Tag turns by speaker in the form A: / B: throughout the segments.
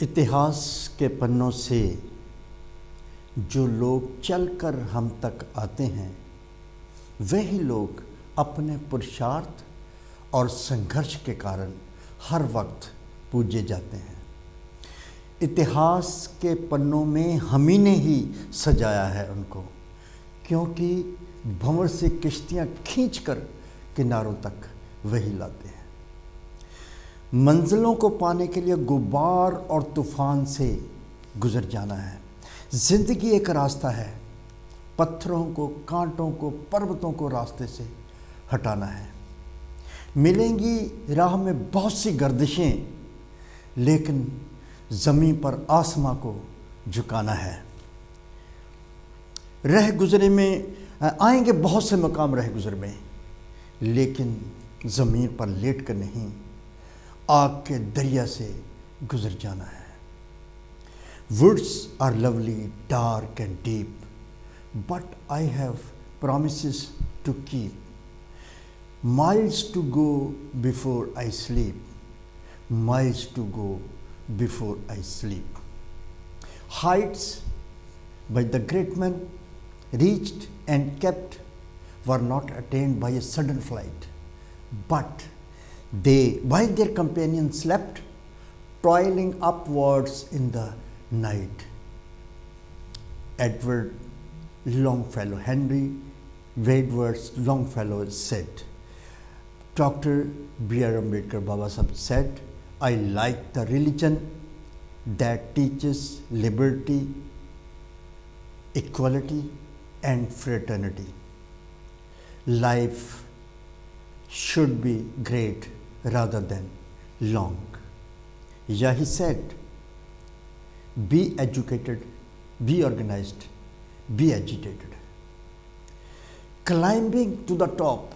A: इतिहास के पन्नों से जो लोग चलकर हम तक आते हैं वही लोग अपने पुरुषार्थ और संघर्ष के कारण हर वक्त पूजे जाते हैं। इतिहास के पन्नों में हम ही ने ही सजाया है उनको, क्योंकि भंवर से किश्तियाँ खींचकर किनारों तक वही लाते हैं। मंजिलों को पाने के लिए गुबार और तूफान से गुजर जाना है। ज़िंदगी एक रास्ता है, पत्थरों को, कांटों को, पर्वतों को रास्ते से हटाना है। मिलेंगी राह में बहुत सी गर्दिशें, लेकिन ज़मीन पर आसमां को झुकाना है। रह गुजरे में आएंगे बहुत से मकाम रह गुजर में, लेकिन ज़मीन पर लेट कर नहीं, आग के दरिया से गुजर जाना है। Woods are lovely, dark and deep, but I have promises to keep. Miles to go before I sleep, miles to go before I sleep. Heights by the great men reached and kept were not attained by a sudden flight, but they, while their companions slept, toiling upwards in the night. Edward Longfellow, Henry Wadsworth Longfellow said. Dr. B.R. Ambedkar Baba Sahib said, I like the religion that teaches liberty, equality and fraternity. Life should be great rather than long. Yeah, he said, be educated, be organized, be agitated. Climbing to the top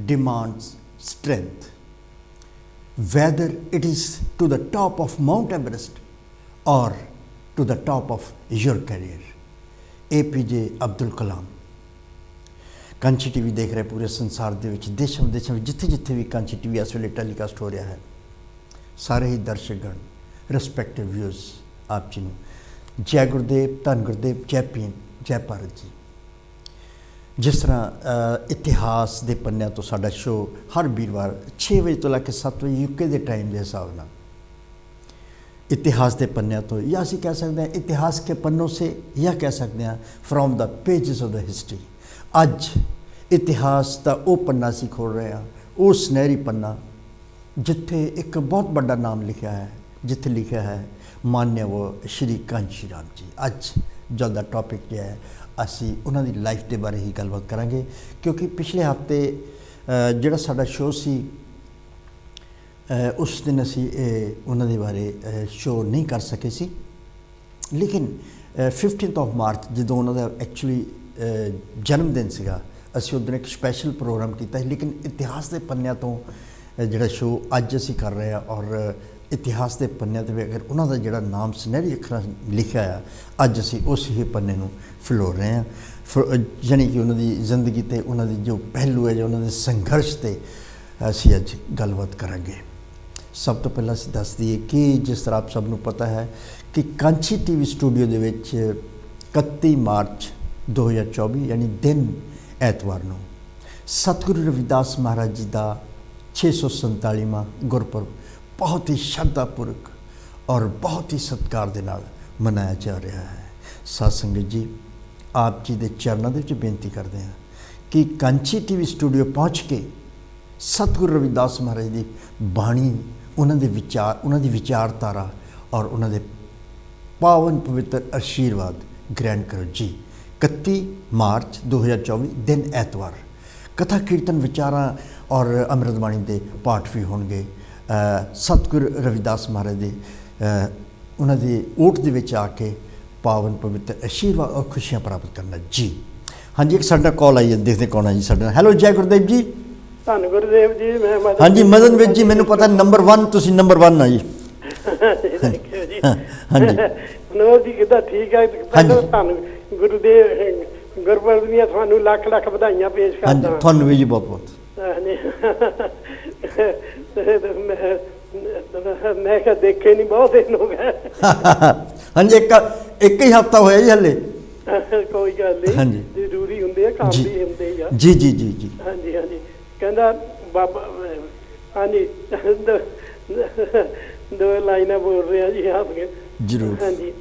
A: demands strength. Whether it is to the top of Mount Everest or to the top of your career. APJ Abdul Kalam। Kanchi TV देख रहे पूरे संसार ਦੇ ਵਿੱਚ ਦੇਸ਼ਾਂ ਵਿਦੇਸ਼ਾਂ ਵਿੱਚ ਜਿੱਥੇ ਵੀ ਕਾਂची टीवी ਇਸ ਵੇਲੇ ਟੈਲੀਕਾਸਟ ਹੋ ਰਿਹਾ ਹੈ, ਸਾਰੇ ਹੀ ਦਰਸ਼ਕਗਣ, ਰਿਸਪੈਕਟਿਵ ਵਿਊਜ਼, ਆਪ ਜੀ ਨੂੰ ਜੈ ਗੁਰਦੇਵ, ਧੰਨ ਗੁਰਦੇਵ, ਜੈ ਭੀਮ, ਜੈ ਭਾਰਤ ਜੀ। ਜਿਸ ਤਰ੍ਹਾਂ ਇਤਿਹਾਸ ਦੇ ਪੰਨਿਆਂ ਤੋਂ ਸਾਡਾ ਸ਼ੋਅ ਹਰ ਵੀਰਵਾਰ 6 ਵਜੇ ਤੋਂ ਲੈ ਕੇ 7 ਵਜੇ ਯੂਕੇ ਦੇ ਟਾਈਮ ਦੇ ਹਿਸਾਬ ਨਾਲ इतिहास के पन्नों तो, या असी कह सकते हैं इतिहास के पन्नों से, या कह सकते हैं from the pages of the history. अज इतिहास का वो पन्ना असी खोल रहे हैं, वो सुनहरी पन्ना जिथे एक बहुत बड़ा नाम लिखा है, जिथे लिखा है मान्यवर श्री कांची राम जी। अज जो दा टॉपिक जो है असी उन्होंने लाइफ के बारे ही गलबात करांगे, क्योंकि पिछले हफ्ते जिहड़ा साडा शो सी उस दिन असी उन्होंने बारे शो नहीं कर सके सी, लेकिन 15 ऑफ मार्च जो उन्होंने एक्चुअली जन्मदिन सीगा, असी उस दिन एक स्पैशल प्रोग्राम किया। लेकिन इतिहास के पन्नों तो जोड़ा शो अज असी कर रहे हैं, और इतिहास के पन्नों पर अगर उन्होंने जोड़ा नाम सुनहरी अखर लिखा है, अज असी उस ही पन्ने को फलोर रहे हैं, यानी कि उन्होंने जिंदगी ते उन्होंने जो पहलू है, जो उन्होंने संघर्ष से असी अज गलबात करांगे। सब तो पहला असी दस दईए कि जिस तरह आप सबनों पता है कि कांची टीवी स्टूडियो के विच 31 मार्च 2024 यानी दिन ऐतवार को सतगुरु रविदास महाराज जी का 647वां गुरपुरब बहुत ही श्रद्धापूर्वक और बहुत ही सत्कार के नाल मनाया जा रहा है। साध संगत जी, आप जी के चरणों के बेनती करते हैं कि कांची टीवी स्टूडियो पहुँच के सतगुरु रविदास महाराज की बाणी, उन्होंने विचार, उन्होंने विचारधारा और उन्होंने पावन पवित्र आशीर्वाद ग्रहण करो जी। 31 मार्च 2024 दिन ऐतवार कथा कीर्तन विचारा और अमृतबाणी के पाठ भी होंगे। सतगुरु रविदास महाराज जी उन्होंने ओट के आके पावन पवित्र आशीर्वाद और खुशियाँ प्राप्त करना जी। हाँ जी, एक साडा कॉल आई है, देखते कौन है जी साडा। हैलो, जय गुरुदेव जी।
B: धन गुरुदेव जी। मैं
A: हाँ जी, मदन विज जी, मैंने पता नंबर 1 तुसी नंबर 1 है जी। हाँ जी
B: मनोज जी किदा ठीक है। पहले धन गुरुदेव गुरपुरब दी थानू लख लख बधाइयां पेश करदा।
A: हाँ जी, थानू भी जी बहुत बहुत।
B: ਮੈਂ ਕਿਹਾ ਦੇਖੇ ਨਹੀਂ, ਬਹੁਤ ਦਿਨ ਹੋ ਗਏ।
A: ਹਾਂਜੀ, ਇੱਕ ਹੀ ਹਫਤਾ ਹੋਇਆ ਜੀ ਹਲੇ।
B: ਕੋਈ ਗੱਲ ਨਹੀਂ,
A: ਹਾਂਜੀ,
B: ਜ਼ਰੂਰੀ ਹੁੰਦੇ ਆ, ਕੰਮ ਵੀ ਹੁੰਦੇ ਆ।
A: ਜੀ ਜੀ ਜੀ ਜੀ।
B: ਹਾਂਜੀ ਹਾਂਜੀ। ਕਹਿੰਦਾ ਬਾਬਾ, ਹਾਂਜੀ ਦੋ ਲਾਈਨਾਂ ਬੋਲ ਰਿਹਾ ਜੀ ਆਪ ਕੇ।
A: ਜ਼ਰੂਰ।
B: ਹਾਂਜੀ।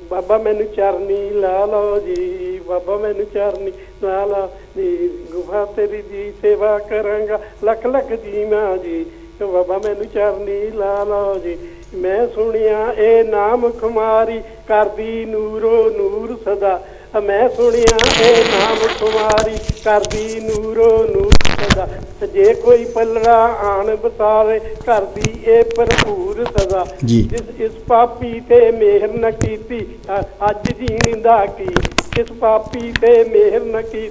B: ਬਾਬਾ ਮੈਨੂੰ ਚਰਨੀ ਲਾ ਲਓ ਜੀ, ਬਾਬਾ ਮੈਨੂੰ ਚਰਨੀ ਲਾ ਲਓ ਜੀ, ਗੁਫਾ ਤੇਰੀ ਦੀ ਸੇਵਾ ਕਰਾਂਗਾ ਲੱਖ ਲੱਖ ਜੀਵਾਂ ਜੀ, ਬਾਬਾ ਮੈਨੂੰ ਚਰਨੀ ਲਾ ਲਓ ਜੀ। ਮੈਂ ਸੁਣਿਆ ਇਹ ਨਾਮ ਖੁਮਾਰੀ ਕਰਦੀ ਨੂਰੋ ਨੂਰ ਸਦਾ, ਮੈਂ ਸੁਣਿਆ ਇਹ ਨਾਮ ਖੁਮਾਰੀ ਕਰਦੀ ਨੂਰੋ ਨੂਰ ਸਦਾ, ਜੇ ਕੋਈ ਪੱਲੜਾ ਆਣ ਬਸਾਵੇ ਕਰਦੀ ਇਹ ਭਰਪੂਰ ਸਦਾ, ਇਸ ਪਾਪੀ ਤੇ ਮਿਹਰ ਨ ਕੀਤੀ ਅੱਜ ਜੀਣ ਦਾ ਕੀ, ਇਸ ਪਾਪੀ ਤੇ ਮਿਹਰ ਨ ਕੀਤੀ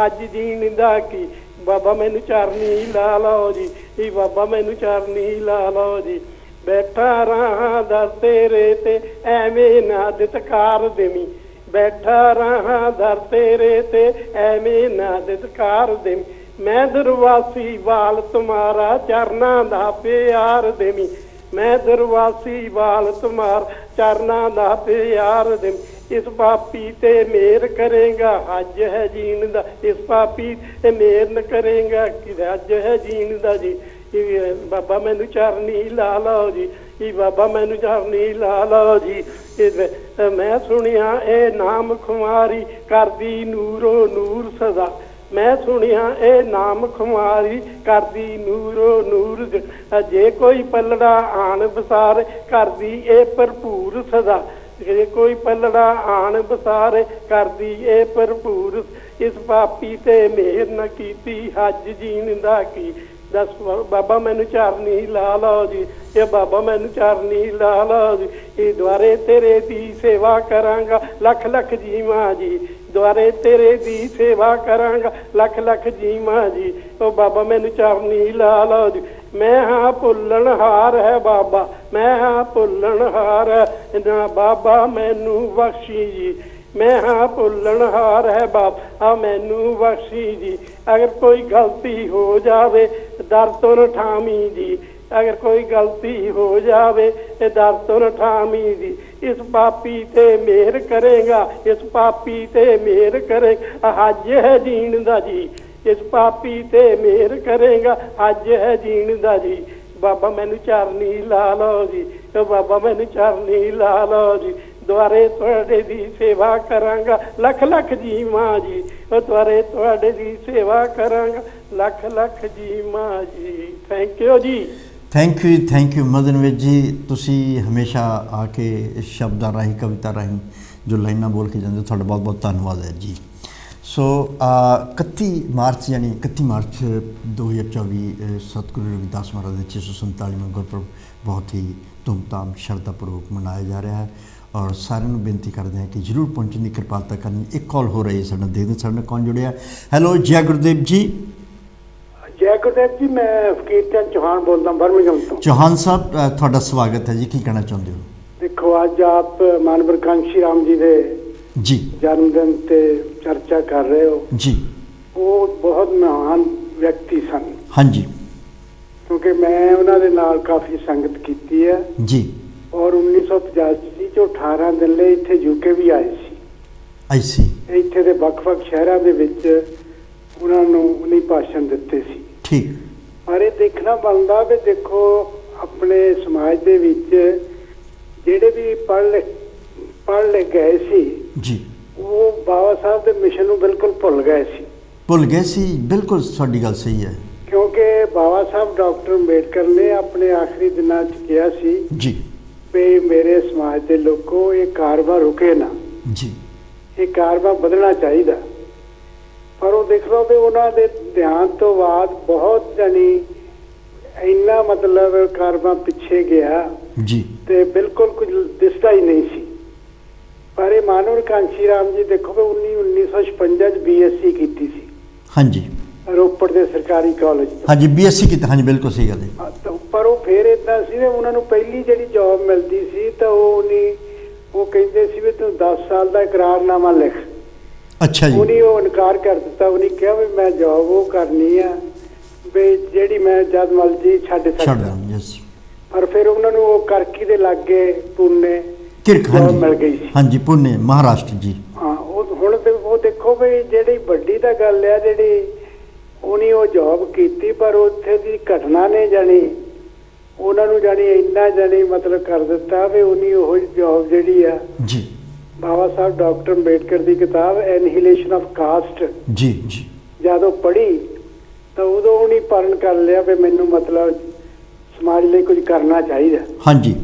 B: ਅੱਜ ਜੀਣ ਦਾ ਕੀ, ਬਾਬਾ ਮੈਨੂੰ ਚਰਨੀ ਲਾ ਲਓ ਜੀ, ਬਾਬਾ ਮੈਨੂੰ ਚਰਨੀ ਲਾ ਲਓ ਜੀ। ਬੈਠਾ ਰਹਾ ਦਰ ਤੇਰੇ ਤੇ ਐਵੇਂ ਨਾ ਦਿੱਤਕਾਰ ਦੇਵੀਂ, ਬੈਠਾ ਰਹਾ ਦਰ ਤੇਰੇ ਤੇ ਐਵੇਂ ਨਾ ਦਿੱਤਕਾਰ ਦੇਵੀਂ, ਮੈਂ ਦਰਵਾਸੀ ਵਾਲ ਤੁਮਾਰਾ ਚਰਨਾਂ ਦਾ ਪਿਆਰ ਦੇਵੀਂ, ਮੈਂ ਦਰਵਾਸੀ ਵਾਲ ਤੁਮਾਰ ਚਰਨਾਂ ਦਾ ਪਿਆਰ ਦੇਵੀਂ, ਇਸ ਪਾਪੀ ਤੇ ਮਿਹਰ ਕਰੇਗਾ ਅੱਜ ਹੈ ਜੀਣ ਦਾ, ਇਸ ਪਾਪੀ ਤੇ ਮਿਹਰ ਨ ਕਰੇਗਾ ਕਿ ਅੱਜ ਹੈ ਜੀਣ ਦਾ ਜੀ, ਬਾਬਾ ਮੈਨੂੰ ਚਰਨੀ ਲਾ ਲਓ ਜੀ, ਬਾਬਾ ਮੈਨੂੰ ਚਰਨੀ ਲਾ ਲਓ ਜੀ। ਮੈਂ ਸੁਣਿਆ ਇਹ ਨਾਮ ਖੁਮਾਰੀ ਕਰਦੀ ਨੂਰੋ ਨੂਰ ਸਦਾ, ਮੈਂ ਸੁਣਿਆ ਇਹ ਨਾਮ ਖੁਮਾਰੀ ਕਰਦੀ ਨੂਰੋ ਨੂਰ, ਜੇ ਕੋਈ ਪੱਲੜਾ ਆਣ ਬਸਾਰ ਕਰਦੀ ਇਹ ਭਰਪੂਰ ਸਦਾ, ਜੇ ਕੋਈ ਪੱਲੜਾ ਆਣ ਬਸਾਰ ਕਰਦੀ ਇਹ ਭਰਪੂਰ, ਇਸ ਪਾਪੀ ਤੇ ਮਿਹਰ ਨ ਕੀਤੀ ਅੱਜ ਜੀਣ ਦਾ ਕੀ, ਦੱਸ ਬਾਬਾ ਮੈਨੂੰ ਚਰਨੀ ਲਾ ਲਓ ਜੀ, ਇਹ ਬਾਬਾ ਮੈਨੂੰ ਚਰਨੀ ਲਾ ਲਓ ਜੀ, ਇਹ ਦੁਆਰੇ ਤੇਰੇ ਦੀ ਸੇਵਾ ਕਰਾਂਗਾ ਲੱਖ ਲੱਖ ਜੀਵਾਂ ਜੀ, ਦੁਆਰੇ ਤੇਰੇ ਦੀ ਸੇਵਾ ਕਰਾਂਗਾ ਲੱਖ ਲੱਖ ਜੀਵਾਂ ਜੀ, ਉਹ ਬਾਬਾ ਮੈਨੂੰ ਚਰਨੀ ਲਾ ਲਓ ਜੀ। ਮੈਂ ਹਾਂ ਭੁੱਲਣਹਾਰ ਹੈ ਬਾਬਾ, ਮੈਂ ਹਾਂ ਭੁੱਲਣਹਾਰ ਹੈ ਨਾ ਬਾਬਾ ਮੈਨੂੰ ਬਖਸ਼ੀ ਜੀ, ਮੈਂ ਹਾਂ ਭੁੱਲਣਹਾਰ ਹੈ ਬਾਬਾ ਮੈਨੂੰ ਬਖਸ਼ੀ ਜੀ, ਅਗਰ ਕੋਈ ਗਲਤੀ ਹੋ ਜਾਵੇ ਦਰ ਤੋਂ ਨ ਠਾਮੀ ਜੀ, ਅਗਰ ਕੋਈ ਗਲਤੀ ਹੋ ਜਾਵੇ ਤੇ ਦਰ ਤੋਂ ਨ ਠਾਮੀ ਜੀ, ਇਸ ਪਾਪੀ ਤੇ ਮਿਹਰ ਕਰੇਗਾ, ਇਸ ਪਾਪੀ ਤੇ ਮਿਹਰ ਕਰੇਗਾ ਅੱਜ ਹੈ ਜੀਣ ਦਾ ਜੀ, ਇਸ ਪਾਪੀ ਤੇ ਮਿਹਰ ਕਰੇਗਾ ਅੱਜ ਹੈ ਜੀਣ ਦਾ ਜੀ, ਬਾਬਾ ਮੈਨੂੰ ਚਰਨੀ ਲਾ ਲਓ ਜੀ, ਬਾਬਾ ਮੈਨੂੰ ਚਰਨੀ ਲਾ ਲਓ ਜੀ, ਦੁਆਰੇ ਤੁਹਾਡੇ ਦੀ ਸੇਵਾ ਕਰਾਂਗਾ ਲੱਖ ਲੱਖ ਜੀਵਾਂ ਜੀ, ਉਹ ਦੁਆਰੇ ਤੁਹਾਡੇ ਦੀ ਸੇਵਾ ਕਰਾਂਗਾ ਲੱਖ ਲੱਖ ਜੀਵਾਂ ਜੀ। ਥੈਂਕ ਯੂ ਜੀ।
A: ਥੈਂਕ ਯੂ ਮਦਨਵੇਜ ਜੀ, ਤੁਸੀਂ ਹਮੇਸ਼ਾ ਆ ਕੇ ਸ਼ਬਦਾਂ ਰਾਹੀਂ ਕਵਿਤਾ ਰਾਹੀਂ ਜੋ ਲਾਈਨਾਂ ਬੋਲ ਕੇ ਜਾਂਦੇ, ਤੁਹਾਡਾ ਬਹੁਤ ਬਹੁਤ ਧੰਨਵਾਦ ਹੈ ਜੀ। ਸੋ 31 ਮਾਰਚ ਯਾਨੀ 31 ਮਾਰਚ 2024 ਸਤਿਗੁਰੂ ਰਵਿਦਾਸ ਮਹਾਰਾਜ ਦੇ 647ਵਾਂ ਗੁਰਪੁਰਬ ਬਹੁਤ ਹੀ ਧੂਮਧਾਮ ਸ਼ਰਧਾਪੂਰਵਕ ਮਨਾਇਆ ਜਾ ਰਿਹਾ ਹੈ, ਔਰ ਸਾਰਿਆਂ ਨੂੰ ਬੇਨਤੀ ਕਰਦੇ ਹਾਂ ਕਿ ਜ਼ਰੂਰ ਪਹੁੰਚਣ ਦੀ ਕਿਰਪਾਲਤਾ ਕਰਨੀ। ਇੱਕ ਕਾਲ ਹੋ ਰਹੀ ਹੈ ਸਾਡੇ ਨਾਲ, ਦੇਖਦੇ ਸਾਡੇ ਨਾਲ ਕੌਣ ਜੁੜਿਆ। ਹੈਲੋ, ਜੈ ਗੁਰਦੇਵ ਜੀ।
C: ਜੈ ਗੁਰਦੇਵ ਜੀ, ਮੈਂ ਫਕੀਰ ਚੰਦ ਚੌਹਾਨ ਬੋਲਦਾ ਬਰਮਿੰਘਮ ਤੋਂ।
A: ਚੌਹਾਨ ਸਾਹਿਬ, ਤੁਹਾਡਾ ਸਵਾਗਤ ਹੈ ਜੀ, ਕੀ ਕਹਿਣਾ ਚਾਹੁੰਦੇ ਹੋ?
C: ਦੇਖੋ, ਅੱਜ ਆਪ ਮਾਨਵਰ ਕਾਂਸ਼ੀ ਰਾਮ ਜੀ ਦੇ
A: ਜੀ
C: ਜਨਮ ਦਿਨ ਤੇ ਚਰਚਾ ਕਰ ਰਹੇ ਹੋ
A: ਜੀ।
C: ਉਹ ਬਹੁਤ ਮਹਾਨ ਵਿਅਕਤੀ ਸਨ।
A: ਹਾਂਜੀ,
C: ਕਿਉਂਕਿ ਮੈਂ ਉਹਨਾਂ ਦੇ ਨਾਲ ਕਾਫੀ ਸੰਗਤ ਕੀਤੀ ਹੈ
A: ਜੀ,
C: ਔਰ 1985 ਚੋਂ 18 ਦਿਨ ਲਈ ਇੱਥੇ ਯੂਕੇ ਵੀ ਆਏ ਸੀ।
A: ਆਈ ਸੀ।
C: ਇੱਥੇ ਦੇ ਵੱਖ-ਵੱਖ ਸ਼ਹਿਰਾਂ ਦੇ ਵਿੱਚ ਉਹਨਾਂ ਨੂੰ ਉਨੀ ਭਾਸ਼ਣ ਦਿੱਤੇ ਸੀ।
A: ਠੀਕ।
C: ਪਰ ਇਹ ਦੇਖਣਾ ਬਣਦਾ ਵੀ ਦੇਖੋ, ਆਪਣੇ ਸਮਾਜ ਦੇ ਵਿੱਚ ਜਿਹੜੇ ਵੀ ਪੜ੍ਹ ਲਿਖ ਗਏ ਸੀ
A: ਜੀ,
C: ਉਹ ਬਾਬਾ ਸਾਹਿਬ ਦੇ ਮਿਸ਼ਨ ਨੂੰ ਬਿਲਕੁਲ ਭੁੱਲ ਗਏ ਸੀ।
A: ਬਿਲਕੁਲ ਤੁਹਾਡੀ ਗੱਲ ਸਹੀ ਹੈ।
C: ਕਿਉਂਕਿ ਬਾਬਾ ਸਾਹਿਬ ਡਾਕਟਰ ਅੰਬੇਡਕਰ ਨੇ ਆਪਣੇ ਆਖਰੀ ਦਿਨਾਂ 'ਚ ਕਿਹਾ ਸੀ
A: ਜੀ
C: ਵੀ ਮੇਰੇ ਸਮਾਜ ਦੇ ਲੋਕੋ, ਇਹ ਕਾਰਵਾ ਰੁਕੇ ਨਾ
A: ਜੀ,
C: ਇਹ ਕਾਰਵਾ ਵਧਣਾ ਚਾਹੀਦਾ। ਪਰ ਉਹ ਦੇਖ ਲਓ ਵੀ ਉਹਨਾਂ ਦੇ ਧਿਆਨ ਤੋਂ ਬਾਅਦ ਬਹੁਤ ਜਾਨੀ ਇੰਨਾ ਮਤਲਬ ਕਾਰਵਾ ਪਿੱਛੇ ਗਿਆ
A: ਜੀ,
C: ਤੇ ਬਿਲਕੁਲ ਕੁਝ ਦਿਸਦਾ ਹੀ ਨਹੀਂ ਸੀ। ਪਰ ਇਹ ਮਾਨਵਰ ਕਾਂਸ਼ੀ ਰਾਮ ਜੀ ਦੇਖੋ ਵੀ 1956 ਚ BSc ਕੀਤੀ ਸੀ। ਹਾਂਜੀ, ਰੋਪੜ ਦੇ ਸਰਕਾਰੀ ਕਾਲਜ ਤੋਂ।
A: ਹਾਂਜੀ, BSc ਕੀਤਾ। ਹਾਂਜੀ, ਬਿਲਕੁਲ ਸਹੀ ਗੱਲ ਹੈ।
C: ਪਰ ਉਹ ਫੇਰ ਇਦਾਂ ਸੀ ਨਾ, ਉਹਨਾਂ ਨੂੰ ਪਹਿਲੀ ਜਿਹੜੀ ਜੌਬ ਮਿਲਦੀ ਸੀ ਤਾਂ ਉਹ ਕਹਿੰਦੇ ਸੀ ਵੀ ਤੂੰ 10 ਸਾਲ ਦਾ ਇਕਰਾਰਨਾਮਾ ਲਿਖ।
A: ਅੱਛਾ ਜੀ।
C: ਉਹਨੇ ਉਹ ਇਨਕਾਰ ਕਰ ਦਿੱਤਾ। ਉਹਨੇ ਕਿਹਾ ਵੀ ਮੈਂ ਜੌਬ ਉਹ ਕਰਨੀ ਆ ਵੀ ਜਿਹੜੀ ਮੈਂ ਜਦ ਮਰਜ਼ੀ ਛੱਡ ਸਕਦਾ। ਪਰ ਫਿਰ ਉਹਨਾਂ ਨੂੰ ਉਹ ਕਰਕੀ ਦੇ ਲਾਗੇ ਪੁਣੇ
A: ਕਿਰਕ
C: ਮਿਲ ਗਈ ਸੀ।
A: ਹਾਂਜੀ ਪੁਣੇ ਮਹਾਰਾਸ਼ਟਰ ਜੀ।
C: ਹਾਂ ਉਹ ਹੁਣ ਤੇ ਉਹ ਦੇਖੋ ਵੀ ਜਿਹੜੀ ਵੱਡੀ ਤਾਂ ਗੱਲ ਆ ਜਿਹੜੀ ਉਹਨੇ ਉਹ ਜੌਬ ਕੀਤੀ, ਪਰ ਉੱਥੇ ਦੀ ਘਟਨਾ ਨੇ ਜਾਣੀ ਉਹਨਾਂ ਨੂੰ ਜਾਣੀ ਇੰਨਾ ਜਾਣੀ ਮਤਲਬ ਕਰ ਦਿੱਤਾ ਵੀ ਉਹਨੇ ਉਹ ਜੌਬ ਜਿਹੜੀ ਆ
A: ਜੀ
C: ਬਾਬਾ ਸਾਹਿਬ ਡਾਕਟਰ ਅੰਬੇਡਕਰ ਦੀ ਕਿਤਾਬ ਐਨਹੀਲੇਸ਼ਨ ਆਫ ਕਾਸਟ
A: ਜੀ ਜੀ
C: ਜਦੋਂ ਪੜ੍ਹੀ ਤਾਂ ਉਦੋਂ ਉਹਨੇ ਪਰਨ ਕਰ ਲਿਆ ਵੀ ਮੈਨੂੰ ਮਤਲਬ ਸਮਾਜ ਲਈ ਕੁਝ ਕਰਨਾ ਚਾਹੀਦਾ।
A: ਹਾਂਜੀ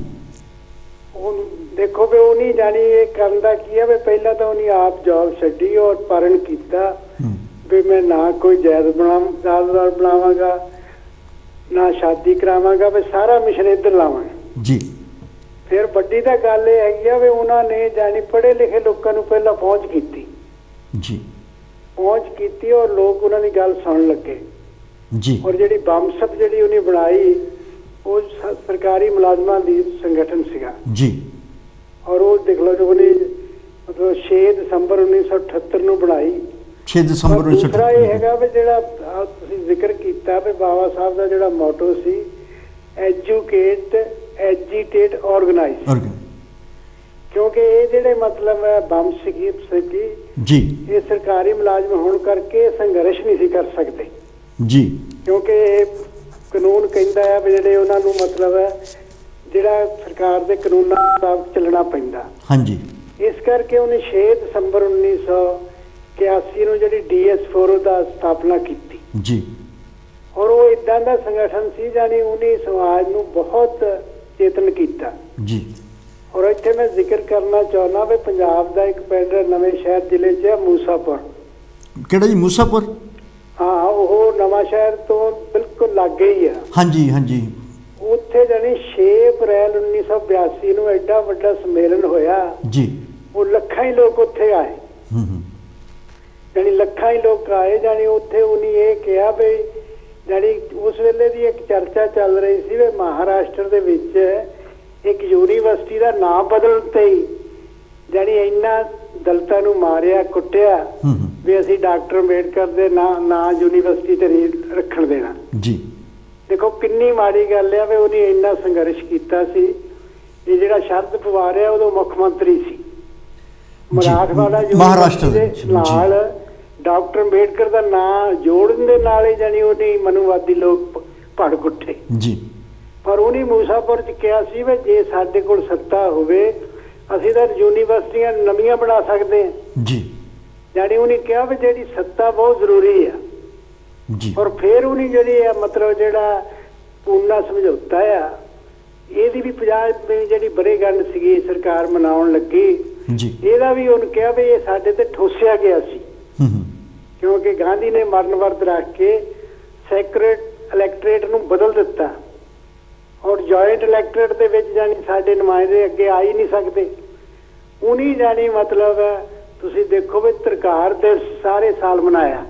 C: ਉਹ ਦੇਖੋ ਵੀ ਉਹ ਨਹੀਂ ਜਾਣੀ ਇਹ ਕਰਨ ਦਾ ਕੀ ਹੈ ਵੀ ਪਹਿਲਾਂ ਤਾਂ ਉਹਨੇ ਆਪ ਜੌਬ ਛੱਡੀ ਔਰ ਪਰਨ ਕੀਤਾ ਵੀ ਮੈਂ ਨਾ ਕੋਈ ਜਾਇਦਾਦ ਬਣਾਵਾਂਗਾ ਨਾ ਸ਼ਾਦੀ ਕਰਾਵਾਂਗਾ, ਵੀ ਸਾਰਾ ਮਿਸ਼ਨ ਇੱਧਰ ਲਾਵਾਂਗਾ
A: ਜੀ।
C: ਫਿਰ ਵੱਡੀ ਤਾਂ ਗੱਲ ਇਹ ਹੈਗੀ ਆ ਵੀ ਉਹਨਾਂ ਨੇ ਜਾਣੀ ਪੜ੍ਹੇ ਲਿਖੇ ਲੋਕਾਂ ਨੂੰ ਪਹਿਲਾਂ ਪਹੁੰਚ ਕੀਤੀ ਔਰ ਲੋਕ ਉਹਨਾਂ ਦੀ ਗੱਲ ਸੁਣਨ ਲੱਗੇ
A: ਜੀ।
C: ਔਰ ਜਿਹੜੀ ਬੰਸਪ ਜਿਹੜੀ ਉਹਨੇ ਬਣਾਈ ਉਹ ਸਰਕਾਰੀ ਮੁਲਾਜ਼ਮਾਂ ਦੀ ਸੰਗਠਨ ਸੀਗਾ
A: ਜੀ।
C: ਔਰ ਉਹ ਦੇਖ ਲਓ ਜੋ ਉਹਨੇ ਮਤਲਬ 6 ਦਸੰਬਰ 1978 ਨੂੰ ਬਣਾਈ।
A: 6 ਦਸੰਬਰ 1978
C: ਦੂਸਰਾ ਇਹ ਹੈਗਾ ਵੀ ਜਿਹੜਾ ਤੁਸੀਂ ਜ਼ਿਕਰ ਕੀਤਾ ਵੀ ਬਾਬਾ ਸਾਹਿਬ ਦਾ ਜਿਹੜਾ ਮੋਟੋ ਸੀ ਐਜੂਕੇਟ ਐਜੀਟੇਟ ਆਰਗੇਨਾਈਜ਼, ਕਿਉਂਕਿ ਇਹ ਜਿਹੜੇ ਮਤਲਬ ਬੰਬ ਸੀਗੀ
A: ਜੀ
C: ਇਹ ਸਰਕਾਰੀ ਮੁਲਾਜ਼ਮ ਹੋਣ ਕਰਕੇ ਸੰਘਰਸ਼ ਨਹੀਂ ਸੀ ਕਰ ਸਕਦੇ
A: ਜੀ,
C: ਕਿਉਂਕਿ ਇਹ ਕਾਨੂੰਨ ਕਹਿੰਦਾ ਹੈ ਵੀ ਜਿਹੜੇ ਉਹਨਾਂ ਨੂੰ ਮਤਲਬ ਜਿਹੜਾ ਸਰਕਾਰ ਦੇ ਕਾਨੂੰਨਾਂ ਮੁਤਾਬਕ ਚੱਲਣਾ ਪੈਂਦਾ।
A: ਹਾਂਜੀ
C: ਇਸ ਕਰਕੇ ਉਹਨੇ 6 ਦਸੰਬਰ 1981 ਨੂੰ ਜਿਹੜੀ DS4 ਦਾ ਸਥਾਪਨਾ ਕੀਤੀ
A: ਜੀ।
C: ਔਰ ਉਹ ਇਦਾਂ ਦਾ ਸੰਗਠਨ ਸੀ ਜਾਨੀ ਉਹਨੇ ਸਮਾਜ ਨੂੰ ਬਹੁਤ ਚੇਤਨ ਕੀਤਾ
A: ਜੀ।
C: ਔਰ ਇੱਥੇ ਮੈਂ ਜ਼ਿਕਰ ਕਰਨਾ ਚਾਹੁੰਦਾ ਵੀ ਪੰਜਾਬ ਦਾ ਇੱਕ ਪਿੰਡ ਨਵੇਂ ਸ਼ਹਿਰ ਜ਼ਿਲ੍ਹੇ 'ਚ ਹੈ ਮੂਸਾਪੁਰ।
A: ਕਿਹੜਾ ਜੀ? ਮੂਸਾਪੁਰ?
C: ਹਾਂ ਉਹ ਨਵਾਂ ਸ਼ਹਿਰ ਤੋਂ ਬਿਲਕੁਲ ਲਾਗੇ ਹੀ ਆ।
A: ਹਾਂਜੀ ਹਾਂਜੀ।
C: ਉੱਥੇ ਜਾਨੀ 6 ਅਪ੍ਰੈਲ 1982 ਨੂੰ ਐਡਾ ਵੱਡਾ ਸੰਮੇਲਨ ਹੋਇਆ
A: ਜੀ।
C: ਉਹ ਲੱਖਾਂ ਹੀ ਲੋਕ ਉੱਥੇ ਆਏ, ਜਾਨੀ ਲੱਖਾਂ ਹੀ ਲੋਕ ਆਏ। ਜਾਨੀ ਉੱਥੇ ਉਹਨੇ ਇਹ ਕਿਹਾ ਵੀ ਜਾਨੀ ਉਸ ਵੇਲੇ ਦੀ ਇੱਕ ਚਰਚਾ ਚੱਲ ਰਹੀ ਸੀ ਵੀ ਮਹਾਰਾਸ਼ਟਰ ਦੇ ਵਿੱਚ ਇੱਕ ਯੂਨੀਵਰਸਿਟੀ ਦਾ ਨਾਮ ਬਦਲਣ ਤੇ ਹੀ ਜਾਨੀ ਇੰਨਾ ਦਲਿਤਾਂ ਨੂੰ ਮਾਰਿਆ ਕੁੱਟਿਆ ਵੀ ਅਸੀਂ ਡਾਕਟਰ ਅੰਬੇਡਕਰ ਦੇ ਨਾਂ ਯੂਨੀਵਰਸਿਟੀ ਤੇ ਨਹੀਂ ਰੱਖਣ ਦੇਣਾ
A: ਜੀ।
C: ਦੇਖੋ ਕਿੰਨੀ ਮਾੜੀ ਗੱਲ ਆ ਵੀ ਉਹਨੇ ਇੰਨਾ ਸੰਘਰਸ਼ ਕੀਤਾ ਸੀ। ਇਹ ਜਿਹੜਾ ਸ਼ਰਦ ਪਵਾਰ ਆ ਉਦੋਂ ਮੁੱਖ ਮੰਤਰੀ ਸੀ ਮਰਾਠਵਾੜਾ
A: ਮਹਾਰਾਸ਼ਟਰ ਦੇ
C: ਨਾਲ ਡਾਕਟਰ ਅੰਬੇਡਕਰ ਦਾ ਨਾਂ ਜੋੜਨ ਦੇ ਨਾਲ ਹੀ ਜਾਨੀ ਉਹਨੇ ਮਨੂਵਾਦੀ ਲੋਕ ਭੜ ਉੱਠੇ
A: ਜੀ।
C: ਪਰ ਉਹਨੇ ਮੂਸਾਪੁਰ ਚ ਕਿਹਾ ਸੀ ਵੀ ਜੇ ਸਾਡੇ ਕੋਲ ਸੱਤਾ ਹੋਵੇ ਅਸੀਂ ਤਾਂ ਯੂਨੀਵਰਸਿਟੀਆਂ ਨਵੀਆਂ ਬਣਾ ਸਕਦੇ ਹਾਂ
A: ਜੀ।
C: ਜਾਨੀ ਉਹਨੇ ਕਿਹਾ ਵੀ ਜਿਹੜੀ ਸੱਤਾ ਬਹੁਤ ਜ਼ਰੂਰੀ ਆ
A: ਜੀ।
C: ਔਰ ਫਿਰ ਉਹਨੇ ਜਿਹੜੀ ਆ ਮਤਲਬ ਜਿਹੜਾ ਪੂਨਾ ਸਮਝੌਤਾ ਆ ਇਹਦੀ ਵੀ 50 ਜਿਹੜੀ ਵਰ੍ਹੇਗੰਢ ਸੀਗੀ ਸਰਕਾਰ ਮਨਾਉਣ ਲੱਗੀ
A: ਜੀ।
C: ਇਹਦਾ ਵੀ ਉਹਨੇ ਕਿਹਾ ਵੀ ਇਹ ਸਾਡੇ ਤੇ ਠੋਸਿਆ ਗਿਆ ਸੀ ਕਿਉਂਕਿ ਗਾਂਧੀ ਨੇ ਮਰਨ ਵਰਤ ਰੱਖ ਕੇ ਸੈਕਰੇਟ ਇਲੈਕਟ੍ਰੇਟ ਨੂੰ ਬਦਲ ਦਿੱਤਾ ਔਰ ਜੁਆਇੰਟ ਇਲੈਕਟ੍ਰੇਟ ਦੇ ਵਿੱਚ ਜਾਨੀ ਸਾਡੇ ਨੁਮਾਇੰਦੇ ਅੱਗੇ ਆ ਹੀ ਨਹੀਂ ਸਕਦੇ। ਉਹਨੀ ਜਾਨੀ ਮਤਲਬ ਤੁਸੀਂ ਦੇਖੋ ਵੀ ਸਰਕਾਰ ਦੇ ਸਾਰੇ ਸਾਲ ਮਨਾਇਆ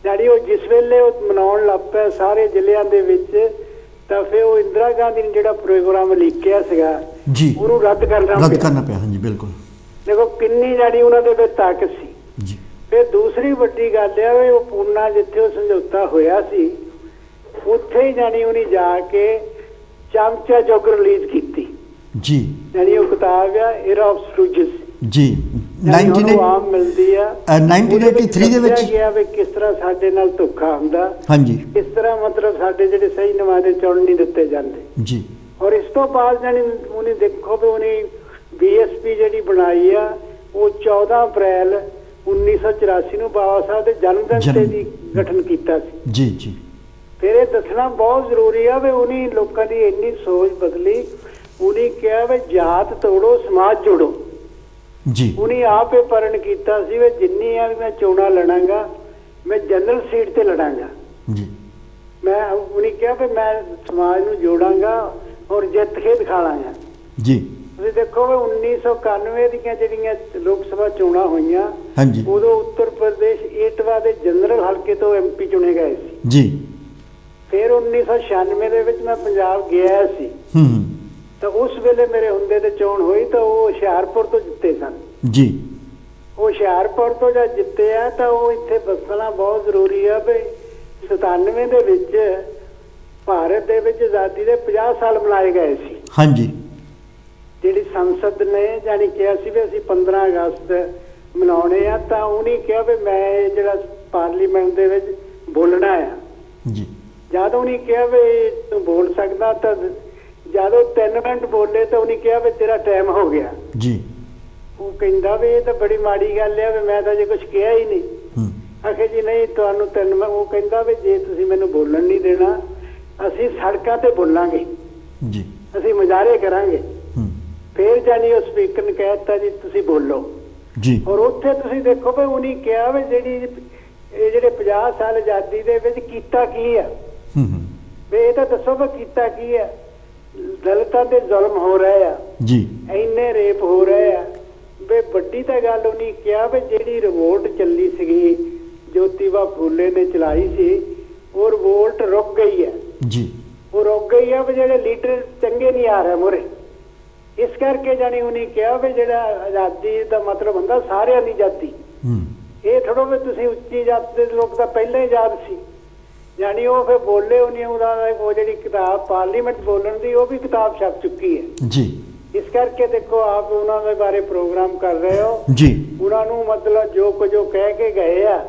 C: ਜਾਨੀ ਉਹ ਜਿਸ ਵੇਲੇ ਉਹ ਮਨਾਉਣ ਲੱਗ ਪਿਆ ਸਾਰੇ ਜ਼ਿਲ੍ਹਿਆਂ ਦੇ ਵਿੱਚ ਤਾਂ ਫਿਰ ਉਹ ਇੰਦਰਾ ਗਾਂਧੀ ਨੇ ਜਿਹੜਾ ਪ੍ਰੋਗਰਾਮ ਲਿਖਿਆ ਸੀਗਾ
A: ਜੀ
C: ਉਹਨੂੰ ਰੱਦ ਕਰਨਾ
A: ਪਿਆ। ਹਾਂਜੀ ਬਿਲਕੁਲ।
C: ਦੇਖੋ ਕਿੰਨੀ ਜਾਨੀ ਉਹਨਾਂ ਦੇ ਵਿੱਚ ਤਾਕਤ ਸੀ
A: ਜੀ।
C: ਫਿਰ ਦੂਸਰੀ ਵੱਡੀ ਗੱਲ ਆ ਵੀ ਉਹ ਪੂਨਾ ਜਿੱਥੇ ਉਹ ਸਮਝੌਤਾ ਹੋਇਆ ਸੀ ਉੱਥੇ ਹੀ ਜਾਨੀ ਉਹਨੇ ਜਾ ਕੇ ਚਮਚਾ ਚੌਕ ਰਿਲੀਜ਼ ਕੀਤੀ
A: ਜੀ।
C: ਜਾਨੀ ਉਹ ਕਿਤਾਬ ਆ ਏਰਾ ਆਫ ਸਟੂਜਸ
A: ਜੀ।
C: 19 ਮਿਲਦੀ ਆ
A: 1983 ਦੇ ਵਿੱਚ
C: ਗਿਆ ਵੀ ਕਿਸ ਤਰ੍ਹਾਂ ਸਾਡੇ ਨਾਲ ਧੋਖਾ ਹੁੰਦਾ।
A: ਹਾਂਜੀ।
C: ਇਸ ਤਰ੍ਹਾਂ ਮਤਲਬ ਸਾਡੇ ਜਿਹੜੇ ਸਹੀ ਨੁਮਾਇੰਦੇ ਚੁਣ ਨਹੀਂ ਦਿੱਤੇ ਜਾਂਦੇ
A: ਜੀ।
C: ਔਰ ਇਸ ਤੋਂ ਬਾਅਦ ਜਾਨੀ ਉਹਨੇ ਦੇਖੋ ਵੀ ਉਹਨੇ BSP ਜਿਹੜੀ ਬਣਾਈ ਆ ਉਹ 14 ਅਪ੍ਰੈਲ 1984 ਨੂੰ ਬਾਬਾ ਸਾਹਿਬ ਦੇ ਜਨਮ ਦਿਨ ਤੇ ਦੀ ਗਠਨ ਕੀਤਾ ਸੀ।
A: ਜੀ ਜੀ।
C: ਫਿਰ ਇਹ ਦੱਸਣਾ ਬਹੁਤ ਜ਼ਰੂਰੀ ਆ ਵੀ ਉਹਨੇ ਲੋਕਾਂ ਦੀ ਇੰਨੀ ਸੋਚ ਬਦਲੀ। ਉਹਨੇ ਕਿਹਾ ਵੀ ਜਾਤ ਤੋੜੋ ਸਮਾਜ ਜੋੜੋ
A: ਜੀ।
C: ਉਹਨੇ ਆਪ ਇਹ ਪਰਨ ਕੀਤਾ ਸੀ ਵੀ ਜਿੰਨੀ ਆ ਮੈਂ ਚੋਣਾਂ ਲੜਾਂਗਾ ਮੈਂ ਜਨਰਲ ਸੀਟ ਤੇ ਲੜਾਂਗਾ
A: ਜੀ।
C: ਮੈਂ ਉਹਨੇ ਕਿਹਾ ਵੀ ਮੈਂ ਸਮਾਜ ਨੂੰ ਜੋੜਾਂਗਾ ਔਰ ਜਿੱਤ ਕੇ ਦਿਖਾਵਾਂਗਾ
A: ਜੀ।
C: ਤੁਸੀਂ ਦੇਖੋ ਵੀ 1991 ਦੀਆਂ ਜਿਹੜੀਆਂ ਲੋਕ ਸਭਾ ਚੋਣਾਂ ਹੋਈਆਂ
A: ਹਾਂਜੀ
C: ਉਦੋਂ ਉੱਤਰ ਪ੍ਰਦੇਸ਼ ਏਟਵਾ ਦੇ ਜਨਰਲ ਹਲਕੇ ਤੋਂ MP ਚੁਣੇ ਗਏ ਸੀ
A: ਜੀ।
C: ਫਿਰ 1996 ਦੇ ਵਿੱਚ ਮੈਂ ਪੰਜਾਬ ਗਿਆ ਸੀ ਤਾਂ ਉਸ ਵੇਲੇ ਮੇਰੇ ਹੁੰਦੇ ਤੇ ਚੋਣ ਹੋਈ ਤਾਂ ਉਹ ਹੁਸ਼ਿਆਰਪੁਰ ਤੋਂ ਜਿੱਤੇ ਸਨ
A: ਜੀ।
C: ਉਹ ਹੁਸ਼ਿਆਰਪੁਰ ਤੋਂ ਜਦ ਜਿੱਤੇ ਆ ਤਾਂ ਉਹ ਇੱਥੇ ਦੱਸਣਾ ਬਹੁਤ ਜ਼ਰੂਰੀ ਆ ਵੀ 97 ਦੇ ਵਿੱਚ ਭਾਰਤ ਦੇ ਵਿੱਚ ਆਜ਼ਾਦੀ ਦੇ 50 ਸਾਲ ਮਨਾਏ ਗਏ ਸੀ।
A: ਹਾਂਜੀ।
C: ਜਿਹੜੀ ਸੰਸਦ ਨੇ ਜਾਨੀ ਕਿਹਾ ਸੀ ਵੀ ਅਸੀਂ 15 ਅਗਸਤ ਮਨਾਉਣੇ ਆ, ਤਾਂ ਉਹਨੇ ਕਿਹਾ ਵੀ ਮੈਂ ਇਹ ਜਿਹੜਾ ਪਾਰਲੀਮੈਂਟ ਦੇ ਵਿੱਚ ਬੋਲਣਾ ਆ
A: ਜੀ।
C: ਜਦ ਉਹਨੇ ਕਿਹਾ ਵੀ ਤੂੰ ਬੋਲ ਸਕਦਾ, ਤਾਂ ਜਦੋਂ 3 ਮਿੰਟ ਬੋਲੇ ਤਾਂ ਉਹਨੇ ਕਿਹਾ ਵੀ ਤੇਰਾ ਟਾਈਮ ਹੋ ਗਿਆ
A: ਜੀ।
C: ਉਹ ਕਹਿੰਦਾ ਵੀ ਇਹ ਤਾਂ ਬੜੀ ਮਾੜੀ ਗੱਲ ਆ ਵੀ ਮੈਂ ਤਾਂ ਜੇ ਕੁਝ ਕਿਹਾ ਹੀ ਨਹੀਂ। ਆਖੇ ਜੀ ਨਹੀਂ ਤੁਹਾਨੂੰ 3 ਮਿੰਟ। ਉਹ ਕਹਿੰਦਾ ਵੀ ਜੇ ਤੁਸੀਂ ਮੈਨੂੰ ਬੋਲਣ ਨਹੀਂ ਦੇਣਾ ਅਸੀਂ ਸੜਕਾਂ ਤੇ ਬੋਲਾਂਗੇ
A: ਜੀ,
C: ਅਸੀਂ ਮੁਜ਼ਾਹਰੇ ਕਰਾਂਗੇ। ਫਿਰ ਜਾਨੀ ਉਹ ਸਪੀਕਰ ਨੇ ਕਹਿ ਦਿੱਤਾ ਜੀ ਤੁਸੀਂ ਬੋਲੋ
A: ਜੀ।
C: ਔਰ ਉੱਥੇ ਤੁਸੀਂ ਦੇਖੋ ਵੀ ਉਹਨੇ ਕਿਹਾ ਵੀ ਇਹ ਜਿਹੜੇ 50 ਸਾਲ ਆਜ਼ਾਦੀ ਦੇ ਵਿੱਚ ਕੀਤਾ ਕੀ ਆ, ਵੀ ਇਹ ਤਾਂ ਦੱਸੋ ਵੀ ਕੀਤਾ ਕੀ ਆ। ਦਲਿਤਾਂ ਤੇ ਜ਼ੁਲਮ ਹੋ ਰਿਹਾ ਆ
A: ਜੀ,
C: ਇੰਨੇ ਰੇਪ ਹੋ ਰਹੇ ਆ। ਵੀ ਵੱਡੀ ਤਾਂ ਗੱਲ ਉਹਨੇ ਕਿਹਾ ਵੀ ਜਿਹੜੀ ਰਿਵੋਲਟ ਚੱਲੀ ਸੀਗੀ ਜੋਤੀਬਾ ਫੂਲੇ ਨੇ ਚਲਾਈ ਸੀ, ਉਹ ਰਿਵੋਲਟ ਰੁਕ ਗਈ ਹੈ
A: ਜੀ।
C: ਉਹ ਰੁਕ ਗਈ ਆ ਵੀ ਜਿਹੜੇ ਲੀਡਰ ਚੰਗੇ ਨਹੀਂ ਆ ਰਹੇ ਮੋਰੇ। ਇਸ ਕਰਕੇ ਜਾਨੀ ਉਹਨੇ ਕਿਹਾ ਵੀ ਜਿਹੜਾ ਆਜ਼ਾਦੀ ਦਾ ਮਤਲਬ ਹੁੰਦਾ ਸਾਰਿਆਂ ਦੀ ਆਜ਼ਾਦੀ। ਇਹ ਥੋੜੋ ਵੀ ਤੁਸੀਂ ਉੱਚੀ ਜਾਤ ਦੇ ਲੋਕ ਤਾਂ ਪਹਿਲਾਂ ਹੀ ਆਜ਼ਾਦ ਸੀ। ਜਾਨੀ ਉਹ ਫਿਰ ਬੋਲੇ ਉਹਨੇ ਉਹਦਾ ਉਹ ਜਿਹੜੀ ਕਿਤਾਬ ਪਾਰਲੀਮੈਂਟ ਬੋਲਣ ਦੀ ਉਹ ਵੀ ਕਿਤਾਬ ਛਪ ਚੁੱਕੀ ਹੈ
A: ਜੀ।
C: ਇਸ ਕਰਕੇ ਦੇਖੋ ਆਪ ਉਹਨਾਂ ਦੇ ਬਾਰੇ ਪ੍ਰੋਗਰਾਮ ਕਰ ਰਹੇ ਹੋ
A: ਜੀ।
C: ਉਹਨਾਂ ਨੂੰ ਮਤਲਬ ਜੋ ਕੁਝ ਉਹ ਕਹਿ ਕੇ ਗਏ ਆ।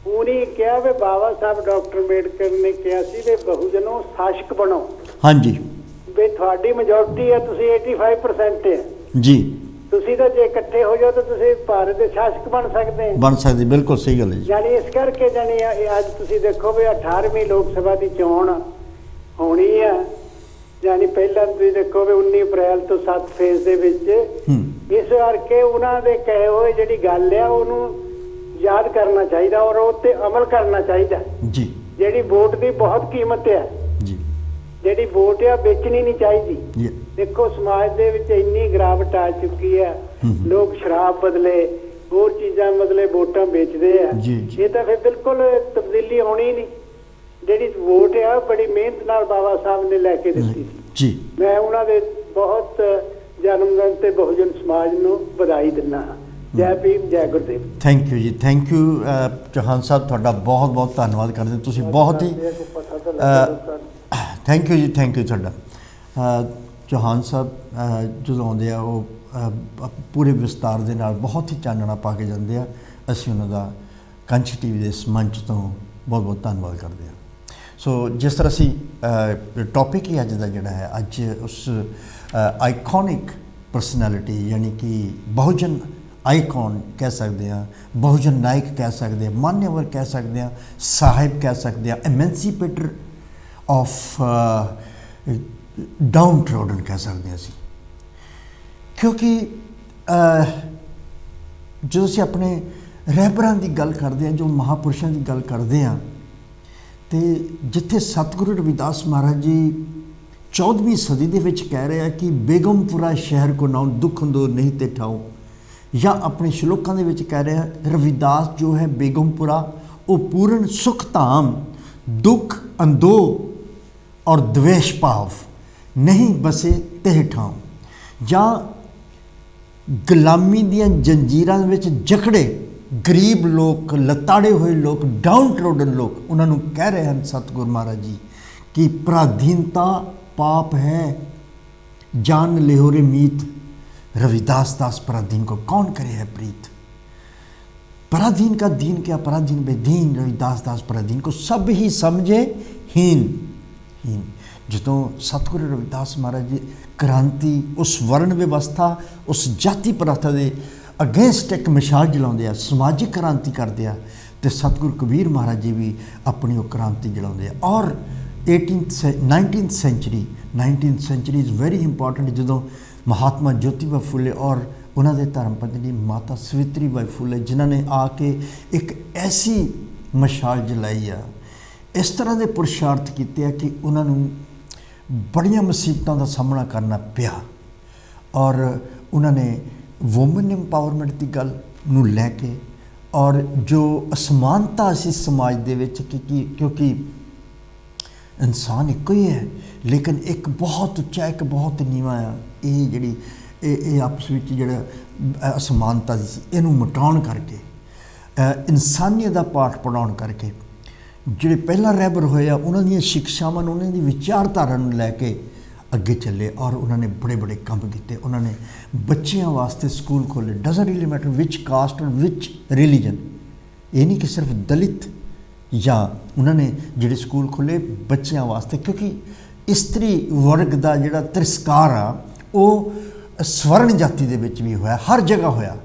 C: ਉਹਨੇ ਕਿਹਾ ਵੀ ਬਾਬਾ ਸਾਹਿਬ ਡਾਕਟਰ ਅੰਬੇਡਕਰ ਨੇ ਕਿਹਾ ਸੀ ਵੀ ਬਹੁਜਨੋ ਸ਼ਾਸਕ ਬਣੋ।
A: ਹਾਂਜੀ।
C: ਵੀ ਤੁਹਾਡੀ ਮੈਜੋਰਟੀ ਹੈ, ਤੁਸੀਂ 85% ਹੈ
A: ਜੀ।
C: ਤੁਸੀਂ ਤਾਂ ਜੇ ਇਕੱਠੇ ਹੋ ਜਾਓ ਤਾਂ ਤੁਸੀਂ ਭਾਰਤ ਦੇ ਸ਼ਾਸਕ ਬਣ ਸਕਦੇ ਹੋ।
A: ਬਣ ਸਕਦੇ, ਬਿਲਕੁਲ ਸਹੀ ਗੱਲ ਹੈ ਜੀ।
C: ਯਾਨੀ ਇਸ ਕਰਕੇ ਜਾਨੀ ਅੱਜ ਤੁਸੀਂ ਦੇਖੋ ਵੀ 18ਵੀਂ ਲੋਕ ਸਭਾ ਦੀ ਚੋਣ ਹੋਣੀ ਆ। ਯਾਨੀ ਪਹਿਲਾਂ ਤੁਸੀਂ ਦੇਖੋ ਵੀ 19 ਅਪ੍ਰੈਲ ਤੋਂ 7 ਫੇਜ਼ ਦੇ ਵਿੱਚ। ਇਸ ਕਰਕੇ ਉਹਨਾਂ ਦੇ ਕਹੇ ਹੋਏ ਜਿਹੜੀ ਗੱਲ ਆ ਉਹਨੂੰ ਯਾਦ ਕਰਨਾ ਚਾਹੀਦਾ ਔਰ ਉਹ ਤੇ ਅਮਲ ਕਰਨਾ ਚਾਹੀਦਾ
A: ਜੀ।
C: ਜਿਹੜੀ ਵੋਟ ਦੀ ਬਹੁਤ ਕੀਮਤ ਹੈ
A: ਜੀ।
C: ਜਿਹੜੀ ਵੋਟ ਆ ਵੇਚਣੀ ਨਹੀਂ ਚਾਹੀਦੀ।
A: ਜੀ।
C: ਦੇਖੋ ਸਮਾਜ ਦੇ ਵਿੱਚ ਇੰਨੀ ਗਿਰਾਵਟ ਆ ਚੁੱਕੀ ਹੈ, ਲੋਕ ਸ਼ਰਾਬ ਬਦਲੇ ਹੋਰ ਚੀਜ਼ਾਂ ਬਦਲੇ ਵੋਟਾਂ ਵੇਚਦੇ ਆ। ਇਹ ਤਾਂ ਫਿਰ ਬਿਲਕੁਲ ਤਬਦੀਲੀ ਹੋਣੀ ਨਹੀਂ। ਜਿਹੜੀ ਵੋਟ ਆ ਬੜੀ ਮਿਹਨਤ ਨਾਲ ਬਾਬਾ ਸਾਹਿਬ ਨੇ ਲੈ ਕੇ ਦਿੱਤੀ
A: ਜੀ।
C: ਮੈਂ ਉਹਨਾਂ ਦੇ ਬਹੁਤ ਜਨਮ ਦਿਨ ਤੇ ਬਹੁਜਨ ਸਮਾਜ ਨੂੰ ਵਧਾਈ ਦਿੰਦਾ ਹਾਂ। ਜੈ ਭੀਮ, ਜੈ ਗੁਰਦੇਵ।
A: ਥੈਂਕ ਯੂ ਜੀ, ਥੈਂਕ ਯੂ ਚੌਹਾਨ ਸਾਹਿਬ, ਤੁਹਾਡਾ ਬਹੁਤ ਬਹੁਤ ਧੰਨਵਾਦ ਕਰਦੇ। ਤੁਸੀਂ ਬਹੁਤ ਹੀ ਥੈਂਕ ਯੂ ਜੀ, ਥੈਂਕ ਯੂ ਤੁਹਾਡਾ। ਚੌਹਾਨ ਸਾਹਿਬ ਜਦੋਂ ਆਉਂਦੇ ਆ ਉਹ ਪੂਰੇ ਵਿਸਤਾਰ ਦੇ ਨਾਲ ਬਹੁਤ ਹੀ ਚਾਨਣਾ ਪਾ ਕੇ ਜਾਂਦੇ ਆ। ਅਸੀਂ ਉਹਨਾਂ ਦਾ ਕੰਚ ਟੀਵੀ ਦੇ ਇਸ ਮੰਚ ਤੋਂ ਬਹੁਤ ਬਹੁਤ ਧੰਨਵਾਦ ਕਰਦੇ ਹਾਂ। ਸੋ ਜਿਸ ਤਰ੍ਹਾਂ ਅਸੀਂ ਟੌਪਿਕ ਹੀ ਅੱਜ ਦਾ ਜਿਹੜਾ ਹੈ, ਅੱਜ ਉਸ ਆਈਕੋਨਿਕ ਪਰਸਨੈਲਿਟੀ ਯਾਨੀ ਕਿ ਬਹੁਜਨ ਆਈਕਨ ਕਹਿ ਸਕਦੇ ਹਾਂ, ਬਹੁਜਨ ਨਾਇਕ ਕਹਿ ਸਕਦੇ ਹਾਂ, ਮਾਨਯਵਰ ਕਹਿ ਸਕਦੇ ਹਾਂ, ਸਾਹਿਬ ਕਹਿ ਸਕਦੇ ਹਾਂ, ਐਮੈਂਸੀਪੇਟਰ ਆਫ ਡਾਊਨ ਟ੍ਰੋਡਨ ਕਹਿ ਸਕਦੇ ਹਾਂ ਅਸੀਂ। ਕਿਉਂਕਿ ਜਦੋਂ ਅਸੀਂ ਆਪਣੇ ਰਹਿਬਰਾਂ ਦੀ ਗੱਲ ਕਰਦੇ ਹਾਂ, ਜੋ ਮਹਾਂਪੁਰਸ਼ਾਂ ਦੀ ਗੱਲ ਕਰਦੇ ਹਾਂ, ਤੇ ਜਿੱਥੇ ਸਤਿਗੁਰੂ ਰਵਿਦਾਸ ਮਹਾਰਾਜ ਜੀ 14ਵੀਂ ਸਦੀ ਦੇ ਵਿੱਚ ਕਹਿ ਰਹੇ ਆ ਕਿ ਬੇਗਮਪੁਰਾ ਸ਼ਹਿਰ ਕੋ ਨਾਉ ਦੁੱਖ ਅੰਦੋ ਨਹੀਂ ਤੇ ਠਾਉ, ਜਾਂ ਆਪਣੇ ਸ਼ਲੋਕਾਂ ਦੇ ਵਿੱਚ ਕਹਿ ਰਹੇ ਆ ਰਵਿਦਾਸ ਜੋ ਹੈ ਬੇਗਮਪੁਰਾ ਉਹ ਪੂਰਨ ਸੁਖ ਧਾਮ, ਦੁੱਖ ਅੰਦੋ ਔਰ द्वेष ਭਾਵ नहीं बसे तह ठाम। ਜਾਂ ਗੁਲਾਮੀ ਦੀਆਂ ਜੰਜੀਰਾਂ ਵਿੱਚ ਜਕੜੇ ਗਰੀਬ ਲੋਕ, ਲਤਾੜੇ ਹੋਏ ਲੋਕ, ਡਾਊਨ ਟ੍ਰੋਡਨ ਲੋਕ, ਉਹਨਾਂ ਨੂੰ ਕਹਿ ਰਹੇ ਹਨ ਸਤਿਗੁਰੂ ਮਹਾਰਾਜ ਜੀ ਕਿ ਪਰਾਧੀਨਤਾ ਪਾਪ है, जान लेहोरे मीत, रविदास दास पराधीन को कौन करे है प्रीत। पराधीन का दीन क्या, पराधीन बेदीन, रविदास दास पराधीन को सब ही समझे हीन। ਜਦੋਂ ਸਤਿਗੁਰੂ ਰਵਿਦਾਸ ਮਹਾਰਾਜ ਜੀ ਕ੍ਰਾਂਤੀ, ਉਸ ਵਰਨ ਵਿਵਸਥਾ, ਉਸ ਜਾਤੀ ਪ੍ਰਥਾ ਦੇ ਅਗੇਂਸਟ ਇੱਕ ਮਿਸਾਲ ਜਲਾਉਂਦੇ ਆ, ਸਮਾਜਿਕ ਕ੍ਰਾਂਤੀ ਕਰਦੇ ਆ, ਅਤੇ ਸਤਿਗੁਰੂ ਕਬੀਰ ਮਹਾਰਾਜ ਜੀ ਵੀ ਆਪਣੀ ਉਹ ਕ੍ਰਾਂਤੀ ਜਲਾਉਂਦੇ ਆ। ਔਰ 19th sanctuary is very important, ਜਦੋਂ ਮਹਾਤਮਾ ਜੋਤੀਬਾ ਫੂਲੇ ਔਰ ਉਹਨਾਂ ਦੇ ਧਰਮ ਪਤਨੀ ਮਾਤਾ ਸਵਿਤਰੀ ਬਾਈ ਫੂਲੇ, ਜਿਨ੍ਹਾਂ ਨੇ ਆ ਕੇ ਇੱਕ ਐਸੀ ਮਸ਼ਾਲ ਜਲਾਈ ਆ, ਇਸ ਤਰ੍ਹਾਂ ਦੇ ਪੁਰਸ਼ਾਰਥ ਕੀਤੇ ਆ ਕਿ ਉਹਨਾਂ ਨੂੰ ਬੜੀਆਂ ਮੁਸੀਬਤਾਂ ਦਾ ਸਾਹਮਣਾ ਕਰਨਾ ਪਿਆ। ਔਰ ਉਹਨਾਂ ਨੇ ਵੂਮਨ ਇੰਪਾਵਰਮੈਂਟ ਦੀ ਗੱਲ ਨੂੰ ਲੈ ਕੇ, ਔਰ ਜੋ ਅਸਮਾਨਤਾ ਸੀ ਸਮਾਜ ਦੇ ਵਿੱਚ ਕਿ ਕਿਉਂਕਿ ਇਨਸਾਨ ਇੱਕੋ ਹੀ ਹੈ, ਲੇਕਿਨ ਇੱਕ ਬਹੁਤ ਉੱਚਾ, ਇੱਕ ਬਹੁਤ ਨੀਵਾਂ ਆ। ਇਹ ਜਿਹੜੀ ਇਹ ਆਪਸ ਵਿੱਚ ਜਿਹੜਾ ਅਸਮਾਨਤਾ ਸੀ, ਇਹਨੂੰ ਮਿਟਾਉਣ ਕਰਕੇ, ਇਨਸਾਨੀਅਤ ਦਾ ਪਾਠ ਪੜ੍ਹਾਉਣ ਕਰਕੇ ਜਿਹੜੇ ਪਹਿਲਾਂ ਰਹਿਬਰ ਹੋਏ ਆ ਉਹਨਾਂ ਦੀਆਂ ਸਿੱਖਿਆਵਾਂ ਨੂੰ, ਉਹਨਾਂ ਦੀ ਵਿਚਾਰਧਾਰਾ ਨੂੰ ਲੈ ਕੇ ਅੱਗੇ ਚੱਲੇ ਔਰ ਉਹਨਾਂ ਨੇ ਬੜੇ ਬੜੇ ਕੰਮ ਕੀਤੇ। ਉਹਨਾਂ ਨੇ ਬੱਚਿਆਂ ਵਾਸਤੇ ਸਕੂਲ ਖੋਲ੍ਹੇ, ਡਜ਼ਨਟ ਰੀਲੀ ਮੈਟਰ ਵਿਚ ਕਾਸਟ ਔਰ ਵਿਚ ਰਿਲੀਜਨ। ਇਹ ਨਹੀਂ ਕਿ ਸਿਰਫ ਦਲਿਤ ਜਾਂ ਉਹਨਾਂ ਨੇ ਜਿਹੜੇ ਸਕੂਲ ਖੋਲ੍ਹੇ ਬੱਚਿਆਂ ਵਾਸਤੇ, ਕਿਉਂਕਿ ਇਸਤਰੀ ਵਰਗ ਦਾ ਜਿਹੜਾ ਤਿਰਸਕਾਰ ਆ ਉਹ ਸਵਰਨ ਜਾਤੀ ਦੇ ਵਿੱਚ ਵੀ ਹੋਇਆ, ਹਰ ਜਗ੍ਹਾ ਹੋਇਆ।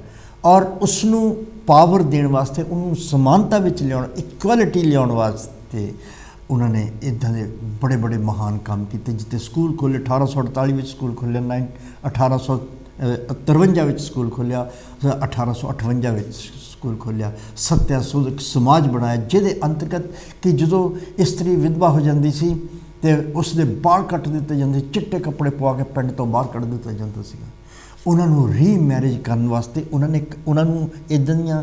A: ਔਰ ਉਸ ਨੂੰ ਪਾਵਰ ਦੇਣ ਵਾਸਤੇ, ਉਹਨੂੰ ਸਮਾਨਤਾ ਵਿੱਚ ਲਿਆਉਣ, ਇਕੁਐਲਿਟੀ ਲਿਆਉਣ ਵਾਸਤੇ ਉਹਨਾਂ ਨੇ ਇੱਦਾਂ ਦੇ ਬੜੇ ਬੜੇ ਮਹਾਨ ਕੰਮ ਕੀਤੇ। ਜਿੱਥੇ ਸਕੂਲ ਖੋਲ੍ਹੇ 1848 ਵਿੱਚ ਸਕੂਲ ਖੋਲ੍ਹਿਆ, 1853 ਵਿੱਚ ਸਕੂਲ ਖੋਲ੍ਹਿਆ, 1858 ਵਿੱਚ ਸਕੂਲ ਖੋਲ੍ਹਿਆ। ਸੱਤਿਆ ਸੋਧਕ ਸਮਾਜ ਬਣਾਇਆ ਜਿਹਦੇ ਅੰਤਰਗਤ ਕਿ ਜਦੋਂ ਇਸਤਰੀ ਵਿਧਵਾ ਹੋ ਜਾਂਦੀ ਸੀ ਅਤੇ ਉਸ ਦੇ ਬਾਲ ਕੱਟ ਦਿੱਤੇ ਜਾਂਦੇ, ਚਿੱਟੇ ਕੱਪੜੇ ਪਵਾ ਕੇ ਪਿੰਡ ਤੋਂ ਬਾਹਰ ਕੱਢ ਦਿੱਤਾ ਜਾਂਦਾ ਸੀਗਾ। ਉਹਨਾਂ ਨੂੰ ਰੀਮੈਰਿਜ ਕਰਨ ਵਾਸਤੇ ਉਹਨਾਂ ਨੂੰ ਇੱਦਾਂ ਦੀਆਂ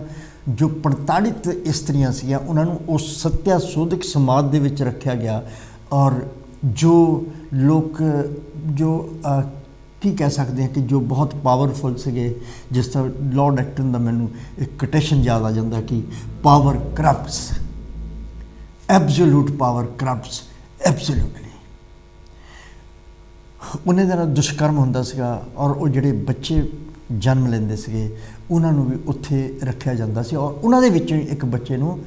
A: ਜੋ ਪ੍ਰਤਾੜਿਤ ਇਸਤਰੀਆਂ ਸੀਗੀਆਂ ਉਹਨਾਂ ਨੂੰ ਉਸ ਸੱਤਿਆ ਸੋਧਕ ਸਮਾਜ ਦੇ ਵਿੱਚ ਰੱਖਿਆ ਗਿਆ। ਔਰ ਜੋ ਲੋਕ ਜੋ ਕੀ ਕਹਿ ਸਕਦੇ ਹਾਂ ਕਿ ਜੋ ਬਹੁਤ ਪਾਵਰਫੁਲ ਸੀਗੇ, ਜਿਸ ਤਰ੍ਹਾਂ ਲਾਰਡ ਐਕਟਨ ਦਾ ਮੈਨੂੰ ਇੱਕ ਕੋਟੇਸ਼ਨ ਯਾਦ ਆ ਜਾਂਦਾ ਕਿ ਪਾਵਰ ਕਰਪਟਸ, ਐਬਸੋਲੂਟ ਪਾਵਰ ਕਰਪਟਸ ਐਬਸੋਲੂਟਲੀ। ਉਹਨੇ ਦਾ ਦੁਸ਼ਕਰਮ ਹੁੰਦਾ ਸੀਗਾ ਔਰ ਉਹ ਜਿਹੜੇ ਬੱਚੇ ਜਨਮ ਲੈਂਦੇ ਸੀਗੇ ਉਹਨਾਂ ਨੂੰ ਵੀ ਉੱਥੇ ਰੱਖਿਆ ਜਾਂਦਾ ਸੀ। ਔਰ ਉਹਨਾਂ ਦੇ ਵਿੱਚੋਂ ਹੀ ਇੱਕ ਬੱਚੇ ਨੂੰ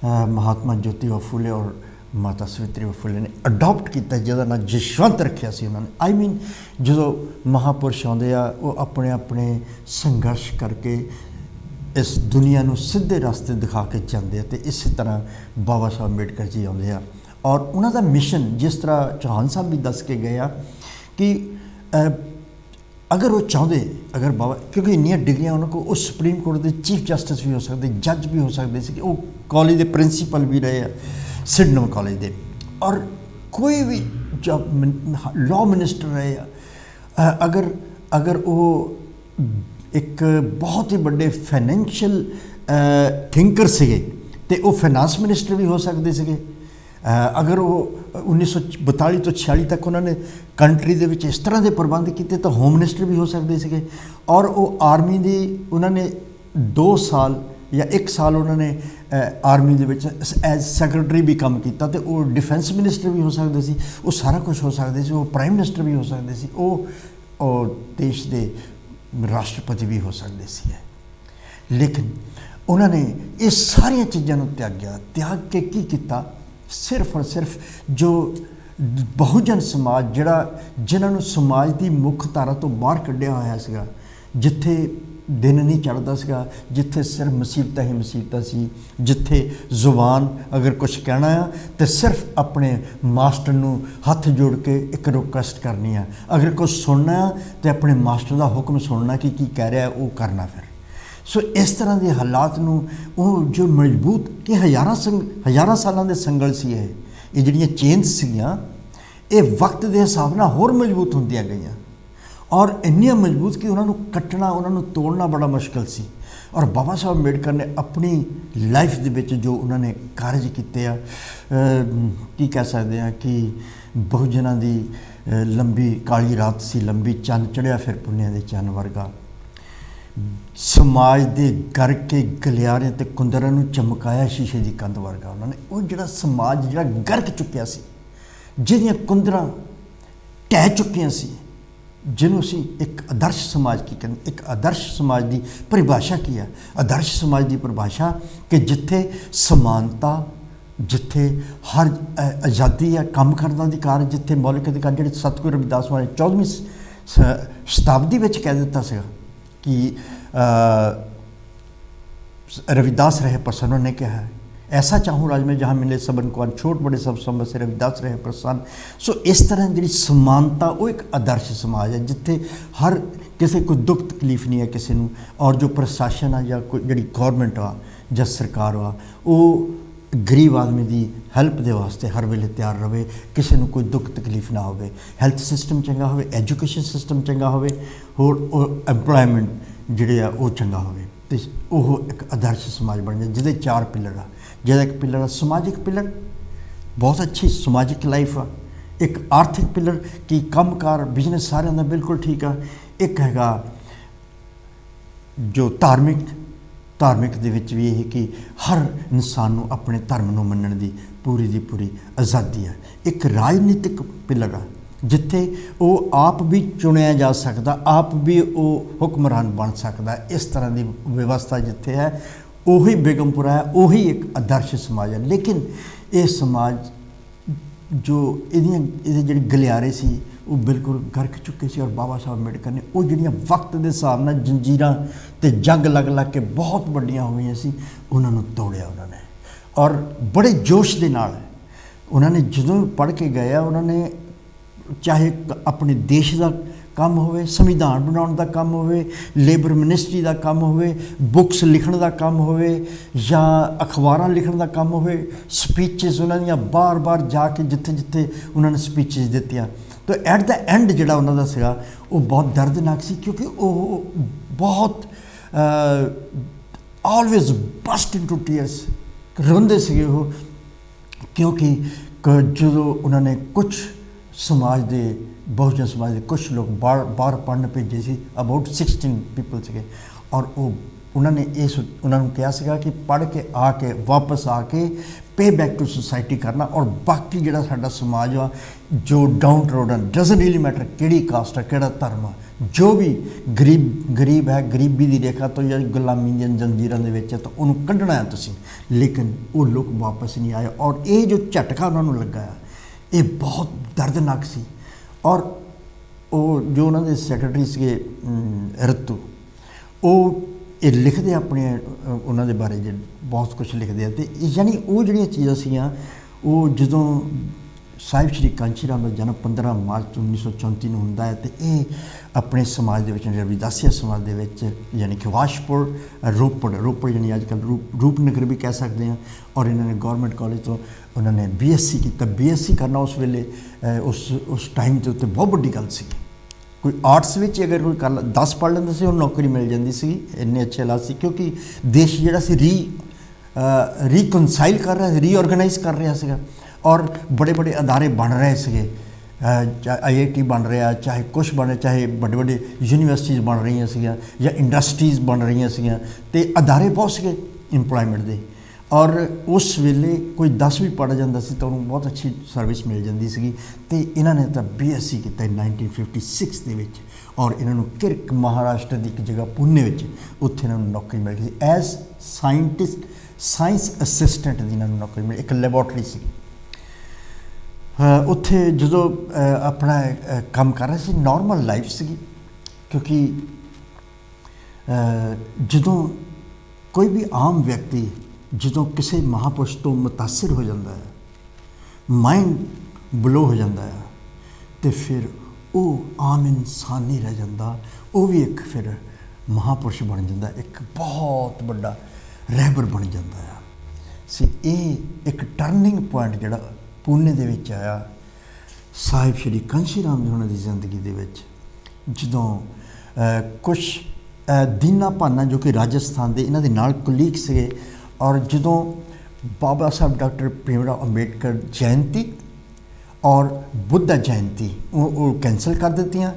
A: ਮਹਾਤਮਾ ਜੋਤੀਬਾ ਫੂਲੇ ਔਰ ਮਾਤਾ ਸਵਿਤਰੀ ਫੂਲੇ ਨੇ ਅਡੋਪਟ ਕੀਤਾ, ਜਿਹਦਾ ਨਾਂ ਜਸ਼ਵੰਤ ਰੱਖਿਆ ਸੀ ਉਹਨਾਂ ਨੇ। ਆਈ ਮੀਨ ਜਦੋਂ ਮਹਾਂਪੁਰਸ਼ ਆਉਂਦੇ ਆ ਉਹ ਆਪਣੇ ਆਪਣੇ ਸੰਘਰਸ਼ ਕਰਕੇ ਇਸ ਦੁਨੀਆ ਨੂੰ ਸਿੱਧੇ ਰਸਤੇ ਦਿਖਾ ਕੇ ਜਾਂਦੇ ਆ। ਅਤੇ ਇਸੇ ਤਰ੍ਹਾਂ ਬਾਬਾ ਸਾਹਿਬ ਅੰਬੇਡਕਰ ਜੀ ਆਉਂਦੇ ਆ ਔਰ ਉਹਨਾਂ ਦਾ ਮਿਸ਼ਨ, ਜਿਸ ਤਰ੍ਹਾਂ ਚੌਹਾਨ ਸਾਹਿਬ ਵੀ ਦੱਸ ਕੇ ਗਏ ਆ ਕਿ ਅਗਰ ਉਹ ਚਾਹੁੰਦੇ, ਅਗਰ ਬਾਬਾ, ਕਿਉਂਕਿ ਇੰਨੀਆਂ ਡਿਗਰੀਆਂ ਉਹਨਾਂ ਕੋਲ, ਉਹ ਸੁਪਰੀਮ ਕੋਰਟ ਦੇ ਚੀਫ ਜਸਟਿਸ ਵੀ ਹੋ ਸਕਦੇ, ਜੱਜ ਵੀ ਹੋ ਸਕਦੇ ਸੀ, ਉਹ ਕਾਲਜ ਦੇ ਪ੍ਰਿੰਸੀਪਲ ਵੀ ਰਹੇ ਆ ਸਿਡਨਮ ਕਾਲਜ ਦੇ, ਔਰ ਕੋਈ ਵੀ ਲਾਅ ਮਿਨਿਸਟਰ ਰਹੇ ਆ। ਅਗਰ ਉਹ ਇੱਕ ਬਹੁਤ ਹੀ ਵੱਡੇ ਫਾਈਨੈਂਸ਼ੀਅਲ ਥਿੰਕਰ ਸੀਗੇ ਅਤੇ ਉਹ ਫਾਈਨਾਂਸ ਮਿਨਿਸਟਰ ਵੀ ਹੋ ਸਕਦੇ ਸੀਗੇ। ਅਗਰ ਉਹ 1942 ਤੋਂ 46 ਤੱਕ ਉਹਨਾਂ ਨੇ ਕੰਟਰੀ ਦੇ ਵਿੱਚ ਇਸ ਤਰ੍ਹਾਂ ਦੇ ਪ੍ਰਬੰਧ ਕੀਤੇ ਤਾਂ ਹੋਮ ਮਿਨਿਸਟਰ ਵੀ ਹੋ ਸਕਦੇ ਸੀਗੇ। ਔਰ ਉਹ ਆਰਮੀ ਦੀ, ਉਹਨਾਂ ਨੇ 2 ਸਾਲ ਜਾਂ 1 ਸਾਲ ਉਹਨਾਂ ਨੇ ਆਰਮੀ ਦੇ ਵਿੱਚ ਐਜ਼ ਸੈਕਟਰੀ ਵੀ ਕੰਮ ਕੀਤਾ ਅਤੇ ਉਹ ਡਿਫੈਂਸ ਮਿਨਿਸਟਰ ਵੀ ਹੋ ਸਕਦੇ ਸੀ, ਉਹ ਸਾਰਾ ਕੁਝ ਹੋ ਸਕਦੇ ਸੀ, ਉਹ ਪ੍ਰਾਈਮ ਮਿਨਿਸਟਰ ਵੀ ਹੋ ਸਕਦੇ ਸੀ, ਉਹ ਦੇਸ਼ ਦੇ ਰਾਸ਼ਟਰਪਤੀ ਵੀ ਹੋ ਸਕਦੇ ਸੀ। ਲੇਕਿਨ ਉਹਨਾਂ ਨੇ ਇਹ ਸਾਰੀਆਂ ਚੀਜ਼ਾਂ ਨੂੰ ਤਿਆਗਿਆ। ਤਿਆਗ ਕੇ ਕੀ ਕੀਤਾ? ਸਿਰਫ ਔਰ ਸਿਰਫ ਜੋ ਬਹੁਜਨ ਸਮਾਜ, ਜਿਨ੍ਹਾਂ ਨੂੰ ਸਮਾਜ ਦੀ ਮੁੱਖ ਧਾਰਾ ਤੋਂ ਬਾਹਰ ਕੱਢਿਆ ਹੋਇਆ ਸੀਗਾ, ਜਿੱਥੇ ਦਿਨ ਨਹੀਂ ਚੜ੍ਹਦਾ ਸੀਗਾ, ਜਿੱਥੇ ਸਿਰਫ ਮੁਸੀਬਤਾਂ ਹੀ ਮੁਸੀਬਤਾਂ ਸੀ, ਜਿੱਥੇ ਜ਼ੁਬਾਨ ਅਗਰ ਕੁਛ ਕਹਿਣਾ ਆ ਤਾਂ ਸਿਰਫ ਆਪਣੇ ਮਾਸਟਰ ਨੂੰ ਹੱਥ ਜੋੜ ਕੇ ਇੱਕ ਰਿਕੁਐਸਟ ਕਰਨੀ ਆ, ਅਗਰ ਕੁਛ ਸੁਣਨਾ ਆ ਤਾਂ ਆਪਣੇ ਮਾਸਟਰ ਦਾ ਹੁਕਮ ਸੁਣਨਾ ਕਿ ਕੀ ਕਹਿ ਰਿਹਾ ਉਹ ਕਰਨਾ। ਫਿਰ ਸੋ ਇਸ ਤਰ੍ਹਾਂ ਦੇ ਹਾਲਾਤ ਨੂੰ ਉਹ ਜੋ ਮਜ਼ਬੂਤ ਕਿ ਹਜ਼ਾਰਾਂ ਸਾਲਾਂ ਦੇ ਸੰਘਰਸ਼ ਸੀ, ਇਹ ਜਿਹੜੀਆਂ ਚੇਂਜ ਸੀਗੀਆਂ ਇਹ ਵਕਤ ਦੇ ਹਿਸਾਬ ਨਾਲ ਹੋਰ ਮਜ਼ਬੂਤ ਹੁੰਦੀਆਂ ਗਈਆਂ ਔਰ ਇੰਨੀਆਂ ਮਜ਼ਬੂਤ ਕਿ ਉਹਨਾਂ ਨੂੰ ਕੱਟਣਾ, ਉਹਨਾਂ ਨੂੰ ਤੋੜਨਾ ਬੜਾ ਮੁਸ਼ਕਿਲ ਸੀ। ਔਰ ਬਾਬਾ ਸਾਹਿਬ ਅੰਬੇਡਕਰ ਨੇ ਆਪਣੀ ਲਾਈਫ ਦੇ ਵਿੱਚ ਜੋ ਉਹਨਾਂ ਨੇ ਕਾਰਜ ਕੀਤੇ ਆ, ਕੀ ਕਹਿ ਸਕਦੇ ਹਾਂ ਕਿ ਬਹੁਜਨਾਂ ਦੀ ਲੰਬੀ ਕਾਲੀ ਰਾਤ ਸੀ, ਲੰਬੀ ਚੰਨ ਚੜ੍ਹਿਆ ਫਿਰ ਪੁੰਨਿਆਂ ਦੇ ਚੰਨ ਵਰਗਾ, ਸਮਾਜ ਦੇ ਗਰ ਕੇ ਗਲਿਆਰਿਆਂ ਅਤੇ ਕੁੰਦਰਾਂ ਨੂੰ ਚਮਕਾਇਆ ਸ਼ੀਸ਼ੇ ਦੀ ਕੰਧ ਵਰਗਾ। ਉਹਨਾਂ ਨੇ ਉਹ ਜਿਹੜਾ ਸਮਾਜ ਜਿਹੜਾ ਗਰਕ ਚੁੱਕਿਆ ਸੀ, ਜਿਹਦੀਆਂ ਕੁੰਦਰਾਂ ਢਹਿ ਚੁੱਕੀਆਂ ਸੀ, ਜਿਹਨੂੰ ਅਸੀਂ ਇੱਕ ਆਦਰਸ਼ ਸਮਾਜ ਕੀ ਕਹਿੰਦੇ। ਇੱਕ ਆਦਰਸ਼ ਸਮਾਜ ਦੀ ਪਰਿਭਾਸ਼ਾ ਕੀ ਹੈ? ਆਦਰਸ਼ ਸਮਾਜ ਦੀ ਪਰਿਭਾਸ਼ਾ ਕਿ ਜਿੱਥੇ ਸਮਾਨਤਾ, ਜਿੱਥੇ ਹਰ ਆਜ਼ਾਦੀ ਹੈ, ਕੰਮ ਕਰਨ ਦਾ ਅਧਿਕਾਰ, ਜਿੱਥੇ ਮੌਲਿਕ ਅਧਿਕਾਰ ਜਿਹੜੇ ਸਤਿਗੁਰੂ ਰਵਿਦਾਸ ਮਹਾਰਾਜ 14ਵੀਂ ਸ਼ਤਾਬਦੀ ਵਿੱਚ ਕਹਿ ਦਿੱਤਾ ਸੀਗਾ ਕਿ रविदास रहे प्रसन्न ने कहा है, ऐसा चाहूँ राज में जहाँ मिले सबन को, छोट बड़े सब संबत से रविदास रहे प्रसन्न। सो इस तरह जी समानता वो एक आदर्श समाज है जिथे हर किसी को दुख तकलीफ नहीं है किसी को, और जो प्रशासन है या कोई जी गौरमेंट आ या सरकार आ वो गरीब आदमी की हैल्प के वास्ते हर वेले तैयार रहे, किसी को कोई दुख तकलीफ ना हो, हैल्थ सिस्टम चंगा हो, एजुकेशन सिस्टम चंगा हो, होर एम्पलॉयमेंट जिहड़े आ वो चंगा हो, तो वो एक आदर्श समाज बन जाए जिहदे 4 पिलर आ। जिहदा एक पिलर आ समाजिक पिलर, बहुत अच्छी समाजिक लाइफ आ। एक आर्थिक पिलर कि कामकार बिजनेस सारे बिल्कुल ठीक आ। एक हैगा जो धार्मिक ਧਾਰਮਿਕ ਦੇ ਵਿੱਚ ਵੀ ਇਹ ਕਿ ਹਰ ਇਨਸਾਨ ਨੂੰ ਆਪਣੇ ਧਰਮ ਨੂੰ ਮੰਨਣ ਦੀ ਪੂਰੀ ਆਜ਼ਾਦੀ ਹੈ। ਇੱਕ ਰਾਜਨੀਤਿਕ ਪਿਲਰ ਆ ਜਿੱਥੇ ਉਹ ਆਪ ਵੀ ਚੁਣਿਆ ਜਾ ਸਕਦਾ, ਆਪ ਵੀ ਉਹ ਹੁਕਮਰਾਨ ਬਣ ਸਕਦਾ। ਇਸ ਤਰ੍ਹਾਂ ਦੀ ਵਿਵਸਥਾ ਜਿੱਥੇ ਹੈ ਉਹੀ ਬੇਗਮਪੁਰਾ ਹੈ, ਉਹੀ ਇੱਕ ਆਦਰਸ਼ ਸਮਾਜ ਹੈ। ਲੇਕਿਨ ਇਹ ਸਮਾਜ ਜੋ ਇਹਦੇ ਜਿਹੜੇ ਗਲਿਆਰੇ ਸੀ ਉਹ ਬਿਲਕੁਲ ਗਰਕ ਚੁੱਕੇ ਸੀ। ਔਰ ਬਾਬਾ ਸਾਹਿਬ ਅੰਬੇਡਕਰ ਨੇ ਉਹ ਜਿਹੜੀਆਂ ਵਕਤ ਦੇ ਹਿਸਾਬ ਨਾਲ ਜੰਜੀਰਾਂ ਤੇ ਜੰਗ ਲੱਗ ਕੇ ਬਹੁਤ ਵੱਡੀਆਂ ਹੋ ਗਈਆਂ ਸੀ, ਉਹਨਾਂ ਨੂੰ ਤੋੜਿਆ ਉਹਨਾਂ ਨੇ। ਔਰ ਬੜੇ ਜੋਸ਼ ਦੇ ਨਾਲ ਉਹਨਾਂ ਨੇ ਜਦੋਂ ਪੜ੍ਹ ਕੇ ਗਏ ਆ, ਉਹਨਾਂ ਨੇ ਚਾਹੇ ਆਪਣੇ ਦੇਸ਼ ਦਾ ਕੰਮ ਹੋਵੇ, ਸੰਵਿਧਾਨ ਬਣਾਉਣ ਦਾ ਕੰਮ ਹੋਵੇ, ਲੇਬਰ ਮਿਨਿਸਟਰੀ ਦਾ ਕੰਮ ਹੋਵੇ, ਬੁੱਕਸ ਲਿਖਣ ਦਾ ਕੰਮ ਹੋਵੇ ਜਾਂ ਅਖਬਾਰਾਂ ਲਿਖਣ ਦਾ ਕੰਮ ਹੋਵੇ, ਸਪੀਚਸ ਉਹਨਾਂ ਦੀਆਂ ਬਾਰ ਜਾ ਕੇ ਜਿੱਥੇ ਉਹਨਾਂ ਨੇ ਸਪੀਚਸ ਦਿੱਤੀਆਂ। ਤਾਂ ਐਟ ਦਾ ਐਂਡ ਜਿਹੜਾ ਉਹਨਾਂ ਦਾ ਸੀਗਾ ਉਹ ਬਹੁਤ ਦਰਦਨਾਕ ਸੀ, ਕਿਉਂਕਿ ਉਹ ਬਹੁਤ ਆਲਵੇਜ਼ ਬਸਟ ਇਨਟੂ ਟੀਅਰਸ, ਰੋਂਦੇ ਸੀਗੇ ਉਹ, ਕਿਉਂਕਿ ਜਦੋਂ ਉਹਨਾਂ ਨੇ ਕੁਛ ਸਮਾਜ ਦੇ ਬਹੁਜਨ ਸਮਾਜ ਦੇ ਕੁਛ ਲੋਕ ਬਾਹਰ ਪੜ੍ਹਨ ਭੇਜੇ ਸੀ, ਅਬਾਊਟ 16 ਪੀਪਲ ਸੀਗੇ। ਔਰ ਉਹਨਾਂ ਨੇ ਉਹਨਾਂ ਨੂੰ ਕਿਹਾ ਸੀਗਾ ਕਿ ਪੜ੍ਹ ਕੇ ਆ ਕੇ ਵਾਪਸ ਆ ਕੇ ਪੇ ਬੈਕ ਟੂ ਸੁਸਾਇਟੀ ਕਰਨਾ। ਔਰ ਬਾਕੀ ਜਿਹੜਾ ਸਾਡਾ ਸਮਾਜ ਆ ਜੋ ਡਾਊਨ ਟਰੋਡਨ, ਡਜ਼ਨਟ ਰੀਲੀ ਮੈਟਰ ਕਿਹੜੀ ਕਾਸਟ ਆ, ਕਿਹੜਾ ਧਰਮ ਆ, ਜੋ ਵੀ ਗਰੀਬ ਹੈ, ਗਰੀਬੀ ਦੀ ਰੇਖਾ ਤੋਂ ਜਾਂ ਗੁਲਾਮੀ ਦੀਆਂ ਜੰਜੀਰਾਂ ਦੇ ਵਿੱਚ ਹੈ, ਤਾਂ ਉਹਨੂੰ ਕੱਢਣਾ ਹੈ ਤੁਸੀਂ। ਲੇਕਿਨ ਉਹ ਲੋਕ ਵਾਪਸ ਨਹੀਂ ਆਏ। ਔਰ ਇਹ ਜੋ ਝਟਕਾ ਉਹਨਾਂ ਨੂੰ ਲੱਗਾ ਆ ਇਹ ਬਹੁਤ ਦਰਦਨਾਕ ਸੀ। ਔਰ ਉਹ ਜੋ ਉਹਨਾਂ ਦੇ ਸੈਕਟਰੀ ਸੀਗੇ ਰਤੂ, ਉਹ ਇਹ ਲਿਖਦੇ ਆਪਣੇ ਉਹਨਾਂ ਦੇ ਬਾਰੇ ਜੇ ਬਹੁਤ ਕੁਛ ਲਿਖਦੇ ਆ। ਅਤੇ ਯਾਨੀ ਉਹ ਜਿਹੜੀਆਂ ਚੀਜ਼ਾਂ ਸੀਗੀਆਂ ਉਹ ਜਦੋਂ ਸਾਹਿਬ ਸ਼੍ਰੀ ਕਾਂਚੀ ਰਾਮ ਦਾ ਜਨਮ 15 ਮਾਰਚ 1934 ਨੂੰ ਹੁੰਦਾ ਹੈ, ਅਤੇ ਇਹ ਆਪਣੇ ਸਮਾਜ ਦੇ ਵਿੱਚ ਰਵਿਦਾਸੀਆ ਸਮਾਜ ਦੇ ਵਿੱਚ ਯਾਨੀ ਕਿ ਵਾਸ਼ਪੁਰ ਰੋਪੜ ਯਾਨੀ ਅੱਜ ਕੱਲ੍ਹ ਰੂਪਨਗਰ ਵੀ ਕਹਿ ਸਕਦੇ ਹਾਂ। ਔਰ ਇਹਨਾਂ ਨੇ ਗੌਰਮੈਂਟ ਕਾਲਜ ਤੋਂ ਉਹਨਾਂ ਨੇ BSc ਕੀਤਾ। BSc ਕਰਨਾ ਉਸ ਵੇਲੇ ਉਸ ਟਾਈਮ ਦੇ ਉੱਤੇ ਬਹੁਤ ਵੱਡੀ ਗੱਲ ਸੀ। ਕੋਈ ਆਰਟਸ ਵਿੱਚ ਅਗਰ ਕੋਈ 10 ਪੜ੍ਹ ਲੈਂਦਾ ਸੀ ਉਹਨੂੰ ਨੌਕਰੀ ਮਿਲ ਜਾਂਦੀ ਸੀ, ਇੰਨੇ ਅੱਛੇ ਹਾਲਾਤ ਸੀ, ਕਿਉਂਕਿ ਦੇਸ਼ ਜਿਹੜਾ ਸੀ ਰੀਕਨਸਾਈਲ ਕਰ ਰਿਹਾ, ਰੀਆਰਗਨਾਈਜ਼ ਕਰ ਰਿਹਾ ਸੀਗਾ। ਔਰ ਬੜੇ ਅਦਾਰੇ ਬਣ ਰਹੇ ਸੀਗੇ, IIT ਬਣ ਰਿਹਾ, ਚਾਹੇ ਕੁਛ ਬਣ ਰਿਹਾ, ਚਾਹੇ ਵੱਡੇ ਯੂਨੀਵਰਸਿਟੀਜ਼ ਬਣ ਰਹੀਆਂ ਸੀਗੀਆਂ ਜਾਂ ਇੰਡਸਟਰੀਜ਼ ਬਣ ਰਹੀਆਂ ਸੀਗੀਆਂ, ਅਤੇ ਅਦਾਰੇ ਬਹੁਤ ਸੀਗੇ ਇੰਪਲੋਇਮੈਂਟ ਦੇ। ਔਰ ਉਸ ਵੇਲੇ ਕੋਈ 10 ਵੀ ਪੜ੍ਹ ਜਾਂਦਾ ਸੀ ਤਾਂ ਉਹਨੂੰ ਬਹੁਤ ਅੱਛੀ ਸਰਵਿਸ ਮਿਲ ਜਾਂਦੀ ਸੀਗੀ। ਅਤੇ ਇਹਨਾਂ ਨੇ ਤਾਂ BSc ਕੀਤਾ 1956 ਦੇ ਵਿੱਚ। ਔਰ ਇਹਨਾਂ ਨੂੰ ਕਿਰਕ ਮਹਾਰਾਸ਼ਟਰ ਦੀ ਇੱਕ ਜਗ੍ਹਾ ਪੂਨੇ ਵਿੱਚ ਉੱਥੇ ਇਹਨਾਂ ਨੂੰ ਨੌਕਰੀ ਮਿਲ ਗਈ ਸੀ ਐਜ਼ ਸਾਇੰਸ ਅਸਿਸਟੈਂਟ ਦੀ ਇਹਨਾਂ ਨੂੰ ਨੌਕਰੀ ਮਿਲੀ। ਇੱਕ ਲੈਬੋਰਟਰੀ ਸੀ ਉੱਥੇ। ਜਦੋਂ ਆਪਣਾ ਕੰਮ ਕਰ ਰਹੇ ਸੀ, ਨੋਰਮਲ ਲਾਈਫ ਸੀਗੀ, ਕਿਉਂਕਿ ਜਦੋਂ ਕੋਈ ਵੀ ਆਮ ਵਿਅਕਤੀ ਜਦੋਂ ਕਿਸੇ ਮਹਾਂਪੁਰਸ਼ ਤੋਂ ਮੁਤਾਸਿਰ ਹੋ ਜਾਂਦਾ ਹੈ, ਮਾਈਂਡ ਬਲੋ ਹੋ ਜਾਂਦਾ ਹੈ, ਅਤੇ ਫਿਰ ਉਹ ਆਮ ਇਨਸਾਨ ਨਹੀਂ ਰਹਿ ਜਾਂਦਾ, ਉਹ ਵੀ ਇੱਕ ਫਿਰ ਮਹਾਂਪੁਰਸ਼ ਬਣ ਜਾਂਦਾ, ਇੱਕ ਬਹੁਤ ਵੱਡਾ ਰਹਿਬਰ ਬਣ ਜਾਂਦਾ ਆ। ਇਹ ਇੱਕ ਟਰਨਿੰਗ ਪੁਆਇੰਟ ਜਿਹੜਾ ਪੂਨੇ ਦੇ ਵਿੱਚ ਆਇਆ ਸਾਹਿਬ ਸ਼੍ਰੀ ਕਾਂਸ਼ੀ ਰਾਮ ਜੀ ਉਹਨਾਂ ਦੀ ਜ਼ਿੰਦਗੀ ਦੇ ਵਿੱਚ, ਜਦੋਂ ਕੁਛ ਦੀਨਾ ਭਾਨਾ ਜੋ ਕਿ ਰਾਜਸਥਾਨ ਦੇ ਇਹਨਾਂ ਦੇ ਨਾਲ ਕੁਲੀਗ ਸੀਗੇ। ਔਰ ਜਦੋਂ ਬਾਬਾ ਸਾਹਿਬ ਡਾਕਟਰ ਭੀਮਰਾਓ ਅੰਬੇਡਕਰ ਜਯੰਤੀ ਔਰ ਬੁੱਧਾ ਜਯੰਤੀ ਉਹ ਕੈਂਸਲ ਕਰ ਦਿੱਤੀਆਂ,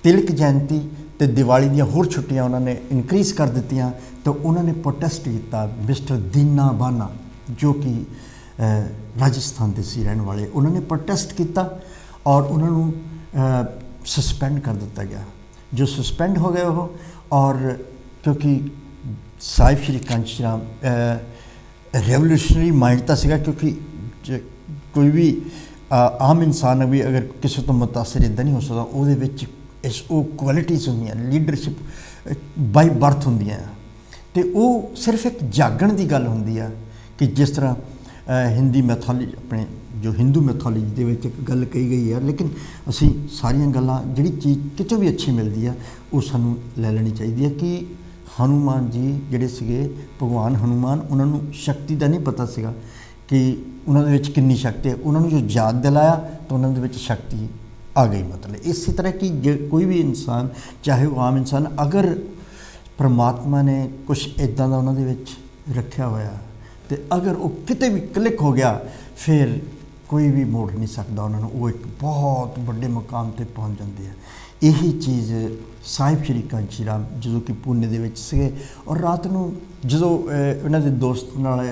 A: ਤਿਲਕ ਜਯੰਤੀ ਅਤੇ ਦੀਵਾਲੀ ਦੀਆਂ ਹੋਰ ਛੁੱਟੀਆਂ ਉਹਨਾਂ ਨੇ ਇਨਕਰੀਜ਼ ਕਰ ਦਿੱਤੀਆਂ, ਤਾਂ ਉਹਨਾਂ ਨੇ ਪ੍ਰੋਟੈਸਟ ਕੀਤਾ। ਮਿਸਟਰ ਦੀਨਾ ਭਾਨਾ ਜੋ ਕਿ ਰਾਜਸਥਾਨ ਦੇ ਸੀ ਰਹਿਣ ਵਾਲੇ, ਉਹਨਾਂ ਨੇ ਪ੍ਰੋਟੈਸਟ ਕੀਤਾ ਔਰ ਉਹਨਾਂ ਨੂੰ ਸਸਪੈਂਡ ਕਰ ਦਿੱਤਾ ਗਿਆ। ਜੋ ਸਸਪੈਂਡ ਹੋ ਗਏ ਉਹ, ਔਰ ਕਿਉਂਕਿ ਸਾਹਿਬ ਸ਼੍ਰੀ ਕਾਂਚੀ ਰਾਮ ਰੈਵੋਲੂਸ਼ਨਰੀ ਮਾਈਂਡ ਤਾਂ ਸੀਗਾ, ਕਿਉਂਕਿ ਕੋਈ ਵੀ ਆਮ ਇਨਸਾਨ ਵੀ ਅਗਰ ਕਿਸੇ ਤੋਂ ਮੁਤਾਸਿਰ ਇੱਦਾਂ ਨਹੀਂ ਹੋ ਸਕਦਾ। ਉਹਦੇ ਵਿੱਚ ਉਹ ਕੁਆਲਿਟੀਜ਼ ਹੁੰਦੀਆਂ, ਲੀਡਰਸ਼ਿਪ ਬਾਈ ਬਰਥ ਹੁੰਦੀਆਂ, ਅਤੇ ਉਹ ਸਿਰਫ ਇੱਕ ਜਾਗਣ ਦੀ ਗੱਲ ਹੁੰਦੀ ਆ। ਕਿ ਜਿਸ ਤਰ੍ਹਾਂ ਹਿੰਦੀ ਮੈਥੋਲੋਜੀ, ਆਪਣੇ ਜੋ ਹਿੰਦੂ ਮੈਥੋਲੋਜੀ ਦੇ ਵਿੱਚ ਇੱਕ ਗੱਲ ਕਹੀ ਗਈ ਹੈ, ਲੇਕਿਨ ਅਸੀਂ ਸਾਰੀਆਂ ਗੱਲਾਂ ਜਿਹੜੀ ਚੀਜ਼ ਕਿਤੋਂ ਵੀ ਅੱਛੀ ਮਿਲਦੀ ਆ ਉਹ ਸਾਨੂੰ ਲੈ ਲੈਣੀ ਚਾਹੀਦੀ ਹੈ। ਕਿ ਹਨੂੰਮਾਨ ਜੀ ਜਿਹੜੇ ਸੀਗੇ, ਭਗਵਾਨ ਹਨੂੰਮਾਨ, ਉਹਨਾਂ ਨੂੰ ਸ਼ਕਤੀ ਦਾ ਨਹੀਂ ਪਤਾ ਸੀਗਾ ਕਿ ਉਹਨਾਂ ਦੇ ਵਿੱਚ ਕਿੰਨੀ ਸ਼ਕਤੀ ਹੈ। ਉਹਨਾਂ ਨੂੰ ਜੋ ਯਾਦ ਦਿਲਾਇਆ ਤਾਂ ਉਹਨਾਂ ਦੇ ਵਿੱਚ ਸ਼ਕਤੀ ਆ ਗਈ। ਮਤਲਬ ਇਸੇ ਤਰ੍ਹਾਂ ਕਿ ਜੇ ਕੋਈ ਵੀ ਇਨਸਾਨ, ਚਾਹੇ ਉਹ ਆਮ ਇਨਸਾਨ, ਅਗਰ ਪਰਮਾਤਮਾ ਨੇ ਕੁਛ ਇੱਦਾਂ ਦਾ ਉਹਨਾਂ ਦੇ ਵਿੱਚ ਰੱਖਿਆ ਹੋਇਆ, ਅਤੇ ਅਗਰ ਉਹ ਕਿਤੇ ਵੀ ਕਲਿੱਕ ਹੋ ਗਿਆ, ਫਿਰ ਕੋਈ ਵੀ ਮੋੜ ਨਹੀਂ ਸਕਦਾ ਉਹਨਾਂ ਨੂੰ। ਉਹ ਇੱਕ ਬਹੁਤ ਵੱਡੇ ਮੁਕਾਮ 'ਤੇ ਪਹੁੰਚ ਜਾਂਦੇ ਆ। ਇਹੀ ਚੀਜ਼ ਸਾਹਿਬ ਸ਼੍ਰੀ ਕਾਂਚੀ ਰਾਮ ਜਦੋਂ ਕਿ ਪੂਨੇ ਦੇ ਵਿੱਚ ਸੀਗੇ, ਔਰ ਰਾਤ ਨੂੰ ਜਦੋਂ ਇਹਨਾਂ ਦੇ ਦੋਸਤ ਨਾਲ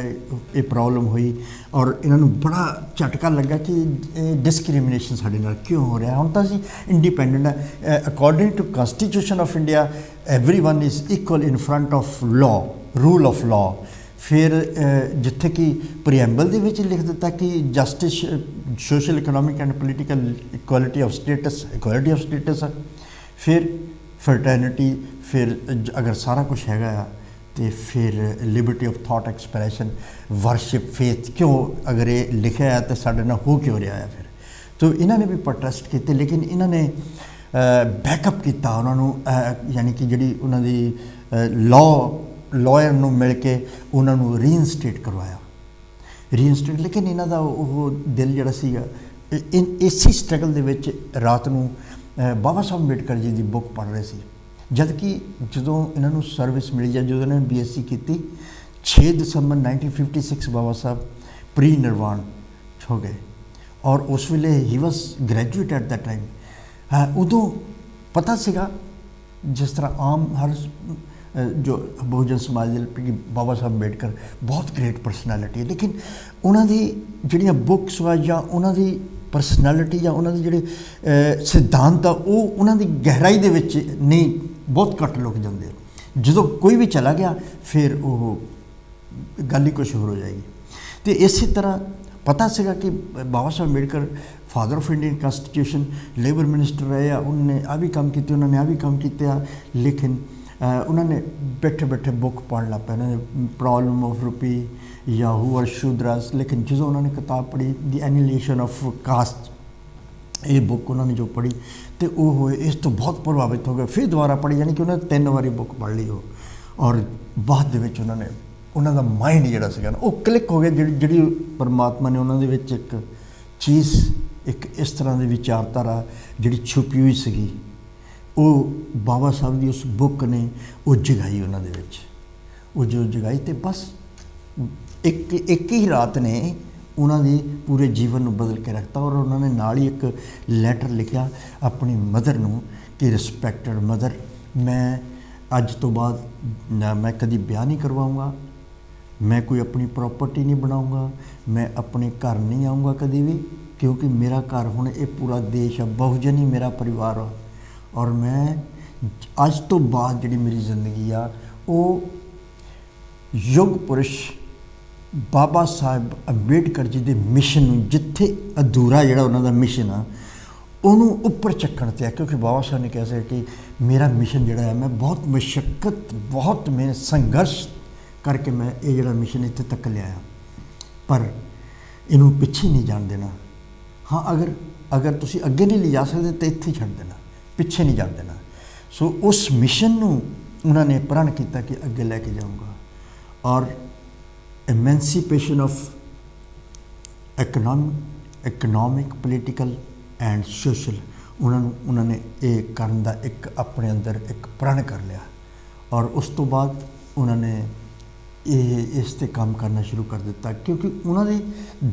A: ਇਹ ਪ੍ਰੋਬਲਮ ਹੋਈ ਔਰ ਇਹਨਾਂ ਨੂੰ ਬੜਾ ਝਟਕਾ ਲੱਗਾ ਕਿ ਇਹ ਡਿਸਕ੍ਰਿਮੀਨੇਸ਼ਨ ਸਾਡੇ ਨਾਲ ਕਿਉਂ ਹੋ ਰਿਹਾ। ਹੁਣ ਤਾਂ ਅਸੀਂ ਇੰਡੀਪੈਂਡੈਂਟ ਹੈ, according to constitution of India everyone is equal in front of law, rule of law. ਫਿਰ ਜਿੱਥੇ ਕਿ ਪ੍ਰੀਐਂਬਲ ਦੇ ਵਿੱਚ ਲਿਖ ਦਿੱਤਾ ਕਿ justice, social, economic and political equality of status ਹੈ। ਫਿਰ ਫਰਟਰਨਿਟੀ, ਫਿਰ ਅਗਰ ਸਾਰਾ ਕੁਛ ਹੈਗਾ ਆ ਤੇ ਫਿਰ Liberty of thought expression, worship, faith, ਕਿਉਂ ਅਗਰ ਇਹ ਲਿਖਿਆ ਹੈ ਤਾਂ ਸਾਡੇ ਨਾਲ ਹੋ ਕਿਉਂ ਰਿਹਾ ਹੈ। ਫਿਰ ਤੋ ਇਹਨਾਂ ਨੇ ਵੀ ਪ੍ਰੋਟੈਸਟ ਕੀਤੇ, ਲੇਕਿਨ ਇਹਨਾਂ ਨੇ ਬੈਕਅਪ ਕੀਤਾ ਉਹਨਾਂ ਨੂੰ, ਯਾਨੀ ਕਿ ਜਿਹੜੀ ਉਹਨਾਂ ਦੀ ਲਾਇਰ ਨੂੰ ਮਿਲ ਕੇ ਉਹਨਾਂ ਨੂੰ ਰੀਇਨਸਟੇਟ ਕਰਵਾਇਆ, ਲੇਕਿਨ ਇਹਨਾਂ ਦਾ ਉਹ ਦਿਲ ਜਿਹੜਾ ਸੀਗਾ ਇਸੇ ਸਟਰਗਲ ਦੇ ਵਿੱਚ ਰਾਤ ਨੂੰ ਬਾਬਾ ਸਾਹਿਬ ਅੰਬੇਡਕਰ ਜੀ ਦੀ ਬੁੱਕ ਪੜ੍ਹ ਰਹੇ ਸੀ। ਜਦ ਕਿ ਜਦੋਂ ਇਹਨਾਂ ਨੂੰ ਸਰਵਿਸ ਮਿਲੀ ਜਾਂ ਜਦੋਂ ਇਹਨਾਂ ਨੇ BSc ਕੀਤੀ, 6 ਦਸੰਬਰ 1956 ਬਾਬਾ ਸਾਹਿਬ ਪ੍ਰੀ ਨਿਰਵਾਣ ਹੋ ਗਏ, ਔਰ ਉਸ ਵੇਲੇ ਹੀ ਵਾਸ ਗ੍ਰੈਜੂਏਟ ਐਟ ਦਾ ਟਾਈਮ। ਉਦੋਂ ਪਤਾ ਸੀਗਾ ਜਿਸ ਤਰ੍ਹਾਂ ਆਮ ਹਰ ਜੋ ਬਹੁਜਨ ਸਮਾਜ ਦੇ ਬਾਬਾ ਸਾਹਿਬ ਅੰਬੇਡਕਰ ਬਹੁਤ ਗ੍ਰੇਟ ਪਰਸਨੈਲਿਟੀ ਹੈ, ਲੇਕਿਨ ਉਹਨਾਂ ਦੀ ਜਿਹੜੀਆਂ ਬੁੱਕਸ ਵਾ ਜਾਂ ਉਹਨਾਂ ਦੀ ਪਰਸਨੈਲਿਟੀ ਜਾਂ ਉਹਨਾਂ ਦੇ ਜਿਹੜੇ ਸਿਧਾਂਤ ਆ ਉਹ ਉਹਨਾਂ ਦੀ ਗਹਿਰਾਈ ਦੇ ਵਿੱਚ ਨਹੀਂ, ਬਹੁਤ ਘੱਟ ਲੋਕ ਜਾਂਦੇ। ਜਦੋਂ ਕੋਈ ਵੀ ਚਲਾ ਗਿਆ ਫਿਰ ਉਹ ਗੱਲ ਹੀ ਕੁਛ ਹੋਰ ਹੋ ਜਾਏਗੀ। ਅਤੇ ਇਸੇ ਤਰ੍ਹਾਂ ਪਤਾ ਸੀਗਾ ਕਿ Baba Saheb Ambedkar father of Indian constitution, labour minister ਰਹੇ ਆ, ਉਹਨਾਂ ਨੇ ਆਹ ਵੀ ਕੰਮ ਕੀਤੇ, ਉਹਨਾਂ ਨੇ ਆਹ ਵੀ ਕੰਮ ਕੀਤੇ ਆ, ਲੇਕਿਨ ਉਹਨਾਂ ਨੇ ਬੈਠੇ ਬੈਠੇ ਬੁੱਕ ਪੜ੍ਹ ਲੱਗ ਪਏ। ਉਹਨਾਂ ਨੇ ਪ੍ਰੋਬਲਮ ਆਫ ਰੂਪੀ ਜਾਂ ਹੂ ਆਰ ਸ਼ੂਦਰਸ, ਲੇਕਿਨ ਜਦੋਂ ਉਹਨਾਂ ਨੇ ਕਿਤਾਬ ਪੜ੍ਹੀ ਦੀ ਐਨੀਲੇਸ਼ਨ ਆਫ ਕਾਸਟ, ਇਹ ਬੁੱਕ ਉਹਨਾਂ ਨੇ ਜੋ ਪੜ੍ਹੀ ਅਤੇ ਉਹ ਹੋਏ ਇਸ ਤੋਂ ਬਹੁਤ ਪ੍ਰਭਾਵਿਤ ਹੋ ਗਏ। ਫਿਰ ਦੁਬਾਰਾ ਪੜ੍ਹੀ, ਯਾਨੀ ਕਿ ਉਹਨਾਂ ਨੇ 3 ਵਾਰੀ ਬੁੱਕ ਪੜ੍ਹ ਲਈ ਉਹ, ਔਰ ਬਾਅਦ ਦੇ ਵਿੱਚ ਉਹਨਾਂ ਦਾ ਮਾਈਂਡ ਜਿਹੜਾ ਸੀਗਾ ਨਾ ਉਹ ਕਲਿੱਕ ਹੋ ਗਿਆ। ਜਿਹੜੀ ਪਰਮਾਤਮਾ ਨੇ ਉਹਨਾਂ ਦੇ ਵਿੱਚ ਇੱਕ ਚੀਜ਼, ਇੱਕ ਇਸ ਤਰ੍ਹਾਂ ਦੀ ਵਿਚਾਰਧਾਰਾ ਜਿਹੜੀ ਛੁਪੀ ਹੋਈ ਸੀਗੀ, ਉਹ ਬਾਬਾ ਸਾਹਿਬ ਦੀ ਉਸ ਬੁੱਕ ਨੇ ਉਹ ਜਗਾਈ ਉਹਨਾਂ ਦੇ ਵਿੱਚ। ਉਹ ਜੋ ਜਗਾਈ ਅਤੇ ਬਸ ਇੱਕ ਹੀ ਰਾਤ ਨੇ ਉਹਨਾਂ ਦੀ ਪੂਰੇ ਜੀਵਨ ਨੂੰ ਬਦਲ ਕੇ ਰੱਖਤਾ। ਔਰ ਉਹਨਾਂ ਨੇ ਨਾਲ ਹੀ ਇੱਕ ਲੈਟਰ ਲਿਖਿਆ ਆਪਣੀ ਮਦਰ ਨੂੰ ਕਿ ਰਿਸਪੈਕਟਡ ਮਦਰ, ਮੈਂ ਅੱਜ ਤੋਂ ਬਾਅਦ ਮੈਂ ਕਦੀ ਵਿਆਹ ਨਹੀਂ ਕਰਵਾਊਂਗਾ, ਮੈਂ ਕੋਈ ਆਪਣੀ ਪ੍ਰੋਪਰਟੀ ਨਹੀਂ ਬਣਾਊਂਗਾ, ਮੈਂ ਆਪਣੇ ਘਰ ਨਹੀਂ ਆਊਂਗਾ ਕਦੀ ਵੀ, ਕਿਉਂਕਿ ਮੇਰਾ ਘਰ ਹੁਣ ਇਹ ਪੂਰਾ ਦੇਸ਼ ਆ, ਬਹੁਜਨ ਹੀ ਮੇਰਾ ਪਰਿਵਾਰ ਆ, ਔਰ ਮੈਂ ਅੱਜ ਤੋਂ ਬਾਅਦ ਜਿਹੜੀ ਮੇਰੀ ਜ਼ਿੰਦਗੀ ਆ ਉਹ ਯੁੱਗ ਪੁਰਸ਼ ਬਾਬਾ ਸਾਹਿਬ ਅੰਬੇਡਕਰ ਜੀ ਦੇ ਮਿਸ਼ਨ ਨੂੰ, ਜਿੱਥੇ ਅਧੂਰਾ ਜਿਹੜਾ ਉਹਨਾਂ ਦਾ ਮਿਸ਼ਨ ਆ ਉਹਨੂੰ ਉੱਪਰ ਚੱਕਣ 'ਤੇ ਆ। ਕਿਉਂਕਿ ਬਾਬਾ ਸਾਹਿਬ ਨੇ ਕਿਹਾ ਸੀ ਕਿ ਮੇਰਾ ਮਿਸ਼ਨ ਜਿਹੜਾ ਹੈ, ਮੈਂ ਬਹੁਤ ਮੁਸ਼ੱਕਤ, ਬਹੁਤ ਮਿਹਨਤ, ਸੰਘਰਸ਼ ਕਰਕੇ ਮੈਂ ਇਹ ਜਿਹੜਾ ਮਿਸ਼ਨ ਇੱਥੇ ਤੱਕ ਲਿਆਇਆ, ਪਰ ਇਹਨੂੰ ਪਿੱਛੇ ਨਹੀਂ ਜਾਣ ਦੇਣਾ। ਹਾਂ, ਅਗਰ ਤੁਸੀਂ ਅੱਗੇ ਨਹੀਂ ਲਿਜਾ ਸਕਦੇ ਤਾਂ ਇੱਥੇ ਹੀ ਛੱਡ ਦੇਣਾ, ਪਿੱਛੇ ਨਹੀਂ ਜਾਣ ਦੇਣਾ। ਸੋ ਉਸ ਮਿਸ਼ਨ ਨੂੰ ਉਹਨਾਂ ਨੇ ਪ੍ਰਣ ਕੀਤਾ ਕਿ ਅੱਗੇ ਲੈ ਕੇ ਜਾਊਂਗਾ। ਔਰ emancipation of economic, political and social, ਉਹਨਾਂ ਨੇ ਇਹ ਕਰਨ ਦਾ ਇੱਕ ਆਪਣੇ ਅੰਦਰ ਇੱਕ ਪ੍ਰਣ ਕਰ ਲਿਆ। ਔਰ ਉਸ ਤੋਂ ਬਾਅਦ ਉਹਨਾਂ ਨੇ ਇਸ 'ਤੇ ਕੰਮ ਕਰਨਾ ਸ਼ੁਰੂ ਕਰ ਦਿੱਤਾ, ਕਿਉਂਕਿ ਉਹਨਾਂ ਦੇ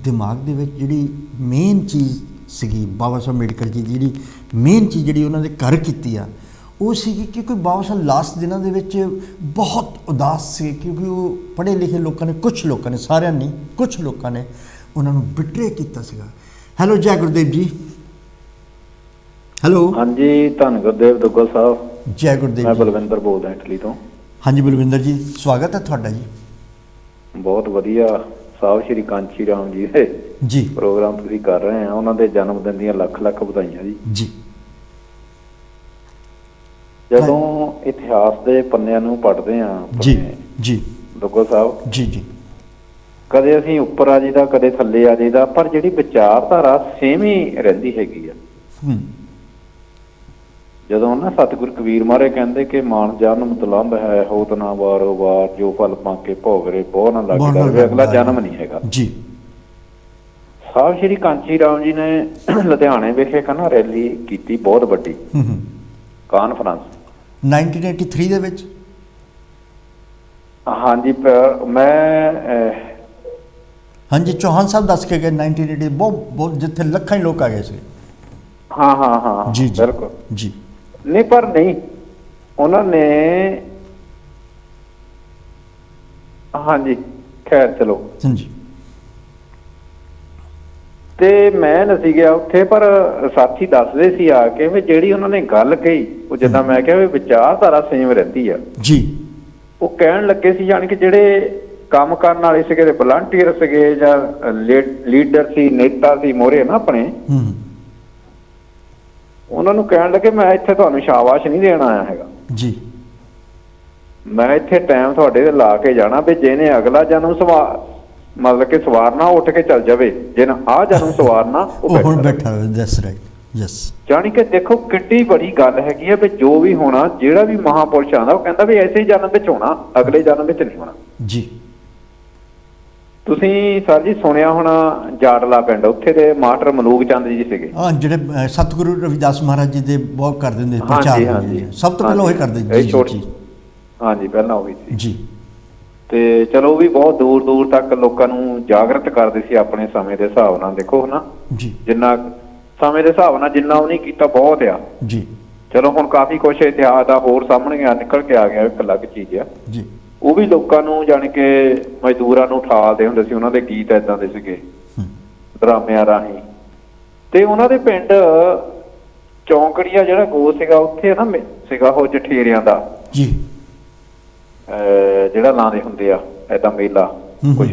A: ਦਿਮਾਗ ਦੇ ਵਿੱਚ ਜਿਹੜੀ ਮੇਨ ਚੀਜ਼ ਸੀਗੀ, ਬਾਬਾ ਸਾਹਿਬ ਅੰਬੇਡਕਰ ਜੀ ਦੀ ਜਿਹੜੀ ਮੇਨ ਚੀਜ਼ ਜਿਹੜੀ ਉਹਨਾਂ ਦੇ ਘਰ ਕੀਤੀ ਆ ਉਹ ਸੀਗੀ, ਕਿਉਂਕਿ ਬਾਬਾ ਸਾਹਿਬ ਲਾਸਟ ਦਿਨਾਂ ਦੇ ਵਿੱਚ ਬਹੁਤ ਉਦਾਸ ਸੀ, ਕਿਉਂਕਿ ਉਹ ਪੜ੍ਹੇ ਲਿਖੇ ਲੋਕਾਂ ਨੇ, ਕੁਛ ਲੋਕਾਂ ਨੇ, ਸਾਰਿਆਂ ਨਹੀਂ, ਕੁਛ ਲੋਕਾਂ ਨੇ ਉਹਨਾਂ ਨੂੰ ਬਿਟਰੇ ਕੀਤਾ ਸੀਗਾ। ਹੈਲੋ, ਜੈ ਗੁਰਦੇਵ ਜੀ। ਹੈਲੋ,
D: ਹਾਂਜੀ, ਧੰਨ ਗੁਰਦੇਵ ਦੁੱਗਲ ਸਾਹਿਬ।
A: ਜੈ ਗੁਰਦੇਵ।
D: ਮੈਂ ਬਲਵਿੰਦਰ ਬੋਲਦਾ ਇਟਲੀ ਤੋਂ।
A: ਹਾਂਜੀ ਬਲਵਿੰਦਰ ਜੀ, ਸਵਾਗਤ ਹੈ ਤੁਹਾਡਾ ਜੀ।
D: ਬਹੁਤ ਵਧੀਆ। ਸਾਹਿਬ ਸ਼੍ਰੀ ਕਾਂਚੀ ਰਾਮ ਜੀ ਦੇ
A: ਜੀ
D: ਪ੍ਰੋਗਰਾਮ ਤੁਸੀਂ ਕਰ ਰਹੇ ਆ, ਉਹਨਾਂ ਦੇ ਜਨਮ ਦਿਨ ਦੀਆਂ ਲੱਖ ਲੱਖ ਵਧਾਈਆਂ ਜੀ।
A: ਜੀ।
D: ਜਦੋਂ ਇਤਿਹਾਸ ਦੇ ਪੰਨਿਆਂ ਨੂੰ ਪੜ੍ਹਦੇ ਆ
A: ਜੀ ਜੀ
D: ਦੁੱਗਲ ਸਾਹਿਬ
A: ਜੀ ਜੀ,
D: ਕਦੇ ਅਸੀਂ ਉੱਪਰ ਆ ਜਾਈਦਾ, ਕਦੇ ਥੱਲੇ ਆ ਜਾਈਦਾ, ਪਰ ਜਿਹੜੀ ਵਿਚਾਰਧਾਰਾ ਸੇਮ ਹੀ ਰਹਿੰਦੀ ਹੈਗੀ ਆ। ਜਦੋਂ ਨਾ ਸਤਿਗੁਰੂ ਕਬੀਰ ਮਹਾਰਾਜ ਕਹਿੰਦੇ ਕਿ ਮਾਨ ਜਨਮ ਤਲੰਬ ਹੈ, ਹੋਤ ਨਾ ਵਾਰੋ ਵਾਰ, ਜੋ ਫਲ ਪਾਕੇ ਭੋਗਰੇ ਬਹੁ ਨਾ ਲੱਗ ਜਾਵੇ, ਅਗਲਾ ਜਨਮ ਨਹੀਂ ਹੈਗਾ
A: ਜੀ।
D: ਸਾਹਿਬ ਸ਼੍ਰੀ ਕਾਂਚੀ ਰਾਮ ਜੀ ਨੇ ਲੁਧਿਆਣੇ ਵਿਖੇ ਕਹਿੰਦਾ ਰੈਲੀ ਕੀਤੀ, ਬਹੁਤ ਵੱਡੀ ਕਾਨਫਰੰਸ
A: 1983 ਦੇ ਵਿੱਚ।
D: ਹਾਂਜੀ, ਮੈਂ
A: ਹਾਂਜੀ, ਚੌਹਾਨ ਸਾਹਿਬ ਦੱਸ ਕੇ ਗਏ 1980, ਬਹੁਤ ਜਿੱਥੇ ਲੱਖਾਂ ਹੀ ਲੋਕ ਆ ਗਏ ਸੀ।
D: ਹਾਂ
A: ਜੀ
D: ਬਿਲਕੁਲ
A: ਜੀ।
D: ਨਹੀਂ ਪਰ ਨਹੀਂ ਉਹਨਾਂ ਨੇ ਹਾਂਜੀ ਖੈਰ ਚਲੋ
A: ਹਾਂਜੀ
D: ਤੇ ਮੈਂ ਨਸੀ ਗਿਆ ਉੱਥੇ, ਪਰ ਸਾਥੀ ਦੱਸਦੇ ਸੀ ਆ ਕੇ ਵੀ ਜਿਹੜੀ ਉਹਨਾਂ ਨੇ ਗੱਲ ਕਹੀ ਉਹ ਜਿੱਦਾਂ ਮੈਂ ਕਿਹਾ ਵੀ ਵਿਚਾਰਧਾਰਾ ਸੇਮ ਰਹਿੰਦੀ ਆ
A: ਜੀ।
D: ਉਹ ਕਹਿਣ ਲੱਗੇ ਸੀ ਜਾਣੀ ਕਿ ਜਿਹੜੇ ਕੰਮ ਕਰਨ ਵਾਲੇ ਸੀਗੇ ਤੇ ਵਲੰਟੀਅਰ ਸੀਗੇ ਜਾਂ ਲੀਡਰ ਸੀ, ਨੇਤਾ ਸੀ ਮੋਹਰੇ ਨਾ ਆਪਣੇ, ਉਹਨਾਂ ਨੂੰ ਕਹਿਣ ਲੱਗੇ ਮੈਂ ਇੱਥੇ ਤੁਹਾਨੂੰ ਸ਼ਾਬਾਸ਼ ਨਹੀਂ ਦੇਣ ਆਇਆ ਹੈਗਾ
A: ਜੀ,
D: ਮੈਂ ਇੱਥੇ ਟਾਈਮ ਤੁਹਾਡੇ ਤੇ ਲਾ ਕੇ ਜਾਣਾ ਵੀ ਜਿਹਨੇ ਅਗਲਾ ਜਨਮ ਮਤਲਬ ਕਿ ਸਵਾਰਨਾ ਉੱਠ ਕੇ ਚੱਲ ਜਾਵੇ, ਜਿਹਨੇ ਆਹ ਜਨਮ ਸਵਾਰਨਾ
A: ਉਹ ਹੁਣ ਬੈਠਾ ਹੋਵੇ। That's right, yes.
D: ਜਾਣੀ ਕਿ ਦੇਖੋ ਕਿੱਡੀ ਬੜੀ ਗੱਲ ਹੈਗੀ ਹੈ ਵੀ ਜੋ ਵੀ ਹੋਣਾ, ਜਿਹੜਾ ਵੀ ਮਹਾਪੁਰਸ਼ ਆਉਂਦਾ ਉਹ ਕਹਿੰਦਾ ਵੀ ਐਸੇ ਹੀ ਜਨਮ ਵਿੱਚ ਹੋਣਾ, ਅਗਲੇ ਜਨਮ ਵਿੱਚ ਨਹੀਂ ਹੋਣਾ
A: ਜੀ।
D: ਤੁਸੀਂ ਸਰ ਜੀ ਸੁਣਿਆ ਹੋਣਾ ਜਾੜਲਾ ਪਿੰਡ, ਉੱਥੇ ਦੇ ਮਾਸਟਰ ਮਲੂਕ ਚੰਦ ਜੀ ਸੀਗੇ,
A: ਹਾਂ, ਜਿਹੜੇ ਸਤਿਗੁਰੂ ਰਵਿਦਾਸ ਮਹਾਰਾਜ ਜੀ ਦੇ ਬਹੁਤ ਕਰਦੇ ਹੁੰਦੇ
D: ਪ੍ਰਚਾਰ। ਹਾਂਜੀ,
A: ਸਭ ਤੋਂ ਪਹਿਲਾਂ ਉਹ ਕਰਦੇ ਜੀ।
D: ਹਾਂਜੀ, ਪਹਿਲਾਂ ਉਹ ਵੀ ਸੀ
A: ਜੀ।
D: ਤੇ ਚਲੋ ਉਹ ਵੀ ਬਹੁਤ ਦੂਰ ਦੂਰ ਤੱਕ ਲੋਕਾਂ ਨੂੰ ਜਾਗਰਤ ਕਰਦੇ ਸੀ ਆਪਣੇ ਸਮੇਂ ਦੇ ਹਿਸਾਬ ਨਾਲ। ਦੇਖੋ ਹਨਾ
A: ਜੀ,
D: ਜਿੰਨਾ ਸਮੇਂ ਦੇ ਹਿਸਾਬ ਨਾਲ ਜਿੰਨਾ ਉਹਨੇ ਕੀਤਾ ਬਹੁਤ ਆ
A: ਜੀ।
D: ਚਲੋ ਹੁਣ ਕਾਫੀ ਕੁਛ ਇਤਿਹਾਸ ਦਾ ਹੋਰ ਸਾਹਮਣੇ ਆ ਨਿਕਲ ਕੇ ਆ ਗਿਆ, ਇੱਕ ਅਲੱਗ ਚੀਜ਼ ਆ
A: ਜੀ।
D: ਉਹ ਵੀ ਲੋਕਾਂ ਨੂੰ ਜਾਣ ਕੇ ਮਜ਼ਦੂਰਾਂ ਨੂੰ ਉਠਾਲਦੇ ਹੁੰਦੇ ਸੀ, ਉਹਨਾਂ ਦੇ ਗੀਤ ਏਦਾਂ ਦੇ ਸੀਗੇ ਡਰਾਮਿਆਂ ਰਾਹੀਂ। ਤੇ ਉਹਨਾਂ ਦੇ ਪਿੰਡ ਚੌਂਕੜੀਆ ਜਿਹੜਾ ਗੋ ਸੀਗਾ ਉੱਥੇ ਨਾ ਸੀਗਾ ਉਹ ਜਠੇਰਿਆਂ ਦਾ
A: ਜੀ,
D: ਜਿਹੜਾ ਲਾਉਂਦੇ ਹੁੰਦੇ ਆ ਏਦਾਂ ਮੇਲਾ ਕੁਝ।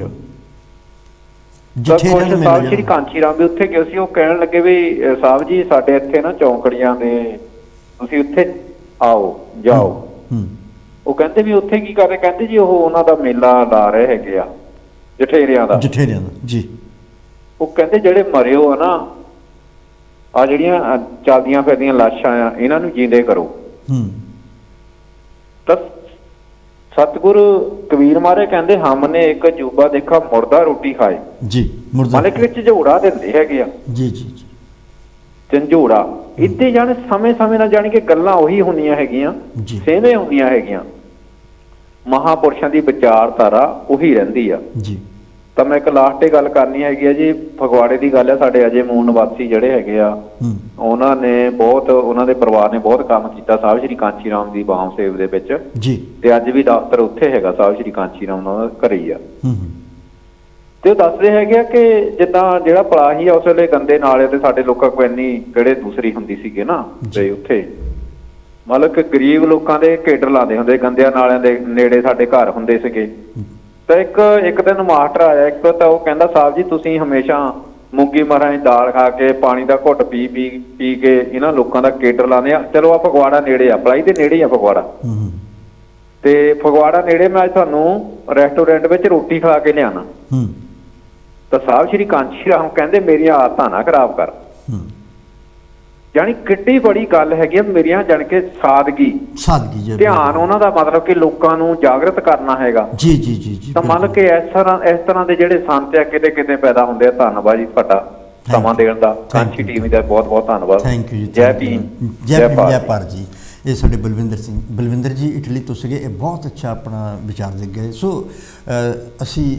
A: ਸਾਹਿਬ
D: ਸ਼੍ਰੀ ਕਾਂਚੀ ਰਾਮ ਵੀ ਉੱਥੇ ਗਏ ਸੀ, ਉਹ ਕਹਿਣ ਲੱਗੇ ਵੀ ਸਾਹਿਬ ਜੀ ਸਾਡੇ ਇੱਥੇ ਨਾ ਚੌਂਕੜੀਆਂ ਦੇ ਤੁਸੀਂ ਉੱਥੇ ਆਓ ਜਾਓ। ਉਹ ਕਹਿੰਦੇ ਵੀ ਉੱਥੇ ਕੀ ਕਰ ਰਹੇ, ਕਹਿੰਦੇ ਜੀ ਉਹ ਉਹਨਾਂ ਦਾ ਮੇਲਾ ਲਾ ਰਹੇ ਹੈਗੇ ਆ ਜਠੇਰਿਆਂ ਦਾ
A: ਜੀ।
D: ਉਹ ਕਹਿੰਦੇ ਜਿਹੜੇ ਮਰੇ ਹੋ ਆ ਨਾ, ਆ ਜਿਹੜੀਆਂ ਚੱਲਦੀਆਂ ਫਿਰਦੀਆਂ ਲਾਸ਼ਾਂ ਆ, ਇਹਨਾਂ ਨੂੰ ਜੀਂਦੇ ਕਰੋ। ਤਾਂ ਸਤਿਗੁਰੂ ਕਬੀਰ ਮਹਾਰਾਜ ਕਹਿੰਦੇ ਹਮਨੇ ਇੱਕ ਅਜੂਬਾ ਦੇਖਾ ਮੁਰਦਾ ਰੋਟੀ ਖਾਏ
A: ਜੀ।
D: ਮਤਲਬ ਕਿ ਝੰਜੋੜਾ ਦਿੰਦੇ ਹੈਗੇ ਆ
A: ਜੀ ਜੀ।
D: ਝੰਜੋੜਾ ਇੱਥੇ ਜਾਣੇ ਸਮੇਂ ਸਮੇਂ ਨਾਲ ਜਾਣੀ ਕਿ ਗੱਲਾਂ ਉਹੀ ਹੁੰਦੀਆਂ ਹੈਗੀਆਂ, ਸੇਵੇਂ ਹੁੰਦੀਆਂ ਹੈਗੀਆਂ, ਮਹਾਪੁਰਸ਼ਾਂ ਦੀ ਵਿਚਾਰਧਾਰਾ ਉਹੀ ਰਹਿੰਦੀ ਆ ਜੀ। ਤਾਂ ਮੈਂ ਇੱਕ ਲਾਸਟ ਤੇ ਗੱਲ ਕਰਨੀ ਹੈਗੀ ਆ ਜੀ, ਫਗਵਾੜੇ ਦੀ ਗੱਲ ਹੈ। ਸਾਡੇ ਅਜੇ ਮੂਲ ਨਿਵਾਸੀ ਜਿਹੜੇ ਹੈਗੇ ਆ, ਉਹਨਾਂ ਨੇ ਬਹੁਤ, ਉਹਨਾਂ ਦੇ ਪਰਿਵਾਰ ਨੇ ਬਹੁਤ ਕੰਮ ਕੀਤਾ ਸਾਹਿਬ ਸ਼੍ਰੀ ਕਾਂਚੀ ਰਾਮ ਦੀ ਬਾਮ ਸੇਵ ਦੇ ਵਿੱਚ ਜੀ। ਤੇ ਅੱਜ ਵੀ ਦਫ਼ਤਰ ਉੱਥੇ ਹੈਗਾ ਸਾਹਿਬ ਸ਼੍ਰੀ ਕਾਂਚੀ ਰਾਮ ਦਾ, ਘਰੇ ਹੀ ਆ। ਤੇ ਉਹ ਦੱਸਦੇ ਹੈਗੇ ਆ ਕਿ ਜਿੱਦਾਂ ਜਿਹੜਾ ਪਲਾਹੀ ਆ ਉਸ ਵੇਲੇ ਗੰਦੇ ਨਾਲੇ ਤੇ ਸਾਡੇ ਲੋਕਾਂ ਕੋਲ ਇੰਨੀ ਕਿਹੜੇ ਦੂਸਰੀ ਹੁੰਦੀ ਸੀਗੇ ਨਾ, ਤੇ ਉੱਥੇ ਮਤਲਬ ਕਿ ਗਰੀਬ ਲੋਕਾਂ ਦੇ ਕੇਡਰ ਲਾਉਂਦੇ ਹੁੰਦੇ, ਗੰਦਿਆਂ ਨਾਲਿਆਂ ਦੇ ਨੇੜੇ ਸਾਡੇ ਘਰ ਹੁੰਦੇ ਸੀਗੇ। ਤਾਂ ਇੱਕ ਦਿਨ ਮਾਸਟਰ ਆਇਆ ਇੱਕ, ਤਾਂ ਉਹ ਕਹਿੰਦਾ ਸਾਹਿਬ ਜੀ ਤੁਸੀਂ ਹਮੇਸ਼ਾ ਮੂੰਗੀ ਮਰਾਂ ਦੀ ਦਾਲ ਖਾ ਕੇ ਪਾਣੀ ਦਾ ਘੁੱਟ ਪੀ ਕੇ ਇਹਨਾਂ ਲੋਕਾਂ ਦਾ ਕੇਡਰ ਲਾਉਂਦੇ ਆ। ਚਲੋ ਆ ਫਗਵਾੜਾ ਨੇੜੇ ਆ, ਪਲਾਹੀ ਦੇ ਨੇੜੇ ਆ ਫਗਵਾੜਾ, ਤੇ ਫਗਵਾੜਾ ਨੇੜੇ ਮੈਂ ਅੱਜ ਤੁਹਾਨੂੰ ਰੈਸਟੋਰੈਂਟ ਵਿੱਚ ਰੋਟੀ ਖਾ ਕੇ ਲਿਆਣਾ। ਤਾਂ ਸਾਹਿਬ ਸ਼੍ਰੀ ਕਾਂਚੀ ਰਾਮ ਕਹਿੰਦੇ ਮੇਰੀਆਂ ਆਦਤਾਂ ਨਾ ਖਰਾਬ ਕਰ। ਜਾਣੀ ਕਿੱਡੀ ਬੜੀ ਗੱਲ ਹੈਗੀ ਆ, ਮੇਰੀਆਂ ਜਾਣ ਕੇ ਸਾਦਗੀ ਧਿਆਨ ਉਹਨਾਂ ਦਾ, ਮਤਲਬ ਕਿ ਲੋਕਾਂ ਨੂੰ ਜਾਗਰਤ ਕਰਨਾ ਹੈਗਾ ਜੀ ਜੀ ਜੀ। ਤਾਂ ਮੰਨ ਕੇ ਇਸ ਤਰ੍ਹਾਂ ਦੇ ਜਿਹੜੇ ਸੰਤ ਆ ਕਿਤੇ ਕਿਤੇ ਪੈਦਾ ਹੁੰਦੇ ਆ। ਧੰਨਵਾਦ ਜੀ ਤੁਹਾਡਾ ਸਮਾਂ ਦੇਣ ਦਾ, ਕਾਂਚੀ ਟੀਵੀ ਦਾ ਬਹੁਤ ਬਹੁਤ ਧੰਨਵਾਦ।
A: ਥੈਂਕ ਯੂ ਜੀ।
D: ਜੈ ਭੀਮ,
A: ਜੈ ਭਾਰਤ ਜੀ। ਇਹ ਸਾਡੇ ਬਲਵਿੰਦਰ ਜੀ ਇਟਲੀ ਤੋਂ ਸੀਗੇ। ਇਹ ਬਹੁਤ ਅੱਛਾ ਆਪਣਾ ਵਿਚਾਰ ਦੇ ਗਏ। ਸੋ ਅਸੀਂ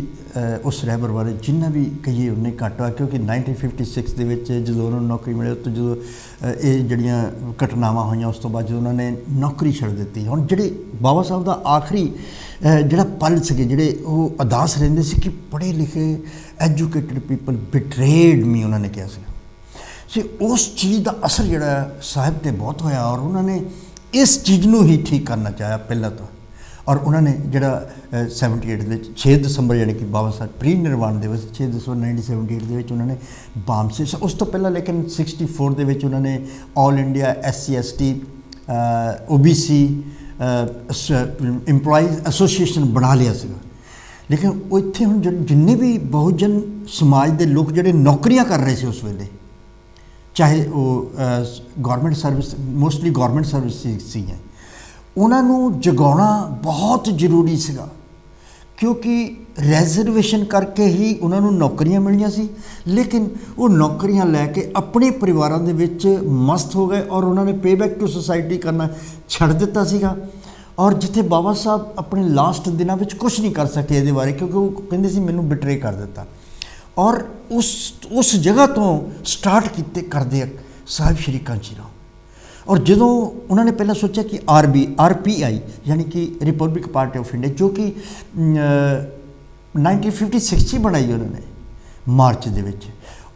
A: ਉਸ ਰਹਿਬਰ ਬਾਰੇ ਜਿੰਨਾ ਵੀ ਕਹੀਏ ਉਨੇ ਘੱਟ ਆ, ਕਿਉਂਕਿ 1956 ਦੇ ਵਿੱਚ ਜਦੋਂ ਉਹਨਾਂ ਨੂੰ ਨੌਕਰੀ ਮਿਲੀ, ਤੋਂ ਜਦੋਂ ਇਹ ਜਿਹੜੀਆਂ ਘਟਨਾਵਾਂ ਹੋਈਆਂ ਉਸ ਤੋਂ ਬਾਅਦ ਜਦੋਂ ਉਹਨਾਂ ਨੇ ਨੌਕਰੀ ਛੱਡ ਦਿੱਤੀ। ਹੁਣ ਜਿਹੜੇ ਬਾਬਾ ਸਾਹਿਬ ਦਾ ਆਖਰੀ ਜਿਹੜਾ ਪਲ ਸੀਗੇ, ਜਿਹੜੇ ਉਹ ਅਦਾਸ ਰਹਿੰਦੇ ਸੀ ਕਿ ਪੜ੍ਹੇ ਲਿਖੇ ਐਜੂਕੇਟਡ ਪੀਪਲ ਬਿਟਰੇਡ ਮੀ, ਉਹਨਾਂ ਨੇ ਕਿਹਾ ਸੀ। ਉਸ ਚੀਜ਼ ਦਾ ਅਸਰ ਜਿਹੜਾ ਸਾਹਿਬ 'ਤੇ ਬਹੁਤ ਹੋਇਆ, ਔਰ ਉਹਨਾਂ ਨੇ ਇਸ ਚੀਜ਼ ਨੂੰ ਹੀ ਠੀਕ ਕਰਨਾ ਚਾਹਿਆ ਪਹਿਲਾਂ ਤੋਂ। ਔਰ ਉਹਨਾਂ ਨੇ ਜਿਹੜਾ 78 ਦੇ ਵਿੱਚ 6 ਦਸੰਬਰ ਯਾਨੀ ਕਿ ਬਾਬਾ ਸਾਹਿਬ ਪ੍ਰੀ ਨਿਰਵਾਣ ਦਿਵਸ 6 ਦਸੰਬਰ 1978 ਦੇ ਵਿੱਚ ਉਹਨਾਂ ਨੇ ਬਾਮ ਸੇ, ਉਸ ਤੋਂ ਪਹਿਲਾਂ ਲੇਕਿਨ 64 ਦੇ ਵਿੱਚ ਉਹਨਾਂ ਨੇ all India SC ST OBC employees association ਬਣਾ ਲਿਆ ਸੀਗਾ। ਲੇਕਿਨ ਉਹ ਇੱਥੇ ਹੁਣ ਜਿੰਨੇ ਵੀ ਬਹੁਜਨ ਸਮਾਜ ਦੇ ਲੋਕ ਜਿਹੜੇ ਨੌਕਰੀਆਂ ਕਰ ਰਹੇ ਸੀ ਉਸ ਵੇਲੇ, ਚਾਹੇ ਉਹ government service, mostly government service ਸੀਗੀਆਂ, ਉਹਨਾਂ ਨੂੰ ਜਗਾਉਣਾ ਬਹੁਤ ਜ਼ਰੂਰੀ ਸੀਗਾ, ਕਿਉਂਕਿ ਰੈਜ਼ਰਵੇਸ਼ਨ ਕਰਕੇ ਹੀ ਉਹਨਾਂ ਨੂੰ ਨੌਕਰੀਆਂ ਮਿਲੀਆਂ ਸੀ। ਲੇਕਿਨ ਉਹ ਨੌਕਰੀਆਂ ਲੈ ਕੇ ਆਪਣੇ ਪਰਿਵਾਰਾਂ ਦੇ ਵਿੱਚ ਮਸਤ ਹੋ ਗਏ, ਔਰ ਉਹਨਾਂ ਨੇ ਪੇ ਬੈਕ ਟੂ ਸੁਸਾਇਟੀ ਕਰਨਾ ਛੱਡ ਦਿੱਤਾ ਸੀਗਾ। ਔਰ ਜਿੱਥੇ ਬਾਬਾ ਸਾਹਿਬ ਆਪਣੇ ਲਾਸਟ ਦਿਨਾਂ ਵਿੱਚ ਕੁਛ ਨਹੀਂ ਕਰ ਸਕੇ ਇਹਦੇ ਬਾਰੇ, ਕਿਉਂਕਿ ਉਹ ਕਹਿੰਦੇ ਸੀ ਮੈਨੂੰ ਬਿਟਰੇ ਕਰ ਦਿੱਤਾ। ਔਰ ਉਸ ਜਗ੍ਹਾ ਤੋਂ ਸਟਾਰਟ ਕਰਦੇ ਸਾਹਿਬ ਸ਼੍ਰੀ ਕਾਂਚੀ ਰਾਮ। और ਜਦੋਂ ਉਹਨਾਂ ਨੇ ਪਹਿਲਾਂ ਸੋਚਿਆ ਕਿ RPI ਯਾਨੀ ਕਿ ਰਿਪਬਲਿਕ ਪਾਰਟੀ ਆਫ ਇੰਡੀਆ, ਜੋ ਕਿ 1956 ਬਣਾਈ ਉਹਨਾਂ ਨੇ ਮਾਰਚ ਦੇ ਵਿੱਚ,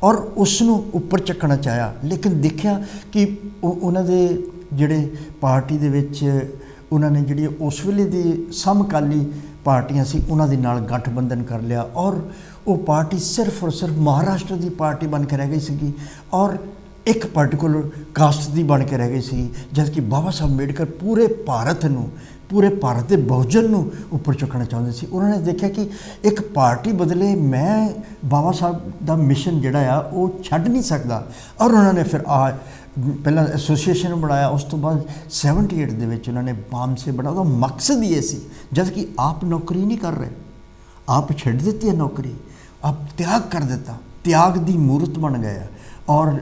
A: ਔਰ ਉਸ ਨੂੰ ਉੱਪਰ ਚੱਕਣਾ ਚਾਹਿਆ, ਲੇਕਿਨ ਦੇਖਿਆ ਕਿ ਉਹਨਾਂ ਦੇ ਜਿਹੜੇ ਪਾਰਟੀ ਦੇ ਵਿੱਚ ਉਹਨਾਂ ਨੇ ਜਿਹੜੀ ਉਸ ਵੇਲੇ ਦੀ ਸਮਕਾਲੀ ਪਾਰਟੀਆਂ ਸੀ ਉਹਨਾਂ ਦੇ ਨਾਲ ਗਠਬੰਧਨ ਕਰ ਲਿਆ, ਔਰ ਉਹ ਪਾਰਟੀ ਸਿਰਫ ਔਰ ਸਿਰਫ ਮਹਾਰਾਸ਼ਟਰ ਦੀ ਪਾਰਟੀ ਬਣ ਕੇ ਰਹਿ ਗਈ ਸੀਗੀ, ਔਰ ਇੱਕ ਪਾਰਟੀਕੂਲਰ ਕਾਸਟ ਦੀ ਬਣ ਕੇ ਰਹਿ ਗਈ ਸੀ, ਜਦ ਕਿ ਬਾਬਾ ਸਾਹਿਬ ਅੰਬੇਡਕਰ ਪੂਰੇ ਭਾਰਤ ਨੂੰ, ਪੂਰੇ ਭਾਰਤ ਦੇ ਬਹੁਜਨ ਨੂੰ ਉੱਪਰ ਚੁੱਕਣਾ ਚਾਹੁੰਦੇ ਸੀ। ਉਹਨਾਂ ਨੇ ਦੇਖਿਆ ਕਿ ਇੱਕ ਪਾਰਟੀ ਬਦਲੇ ਮੈਂ ਬਾਬਾ ਸਾਹਿਬ ਦਾ ਮਿਸ਼ਨ ਜਿਹੜਾ ਆ ਉਹ ਛੱਡ ਨਹੀਂ ਸਕਦਾ, ਔਰ ਉਹਨਾਂ ਨੇ ਫਿਰ ਪਹਿਲਾਂ ਐਸੋਸੀਏਸ਼ਨ ਬਣਾਇਆ, ਉਸ ਤੋਂ ਬਾਅਦ 78 ਦੇ ਵਿੱਚ ਉਹਨਾਂ ਨੇ ਬਾਮਸੇ ਬਣਾਇਆ। ਉਹਦਾ ਮਕਸਦ ਹੀ ਇਹ ਸੀ, ਜਦ ਕਿ ਆਪ ਨੌਕਰੀ ਨਹੀਂ ਕਰ ਰਹੇ, ਆਪ ਛੱਡ ਦਿੱਤੀ ਹੈ ਨੌਕਰੀ, ਆਪ ਤਿਆਗ ਕਰ ਦਿੱਤਾ, ਤਿਆਗ ਦੀ ਮੂਰਤ ਬਣ ਗਏ, ਔਰ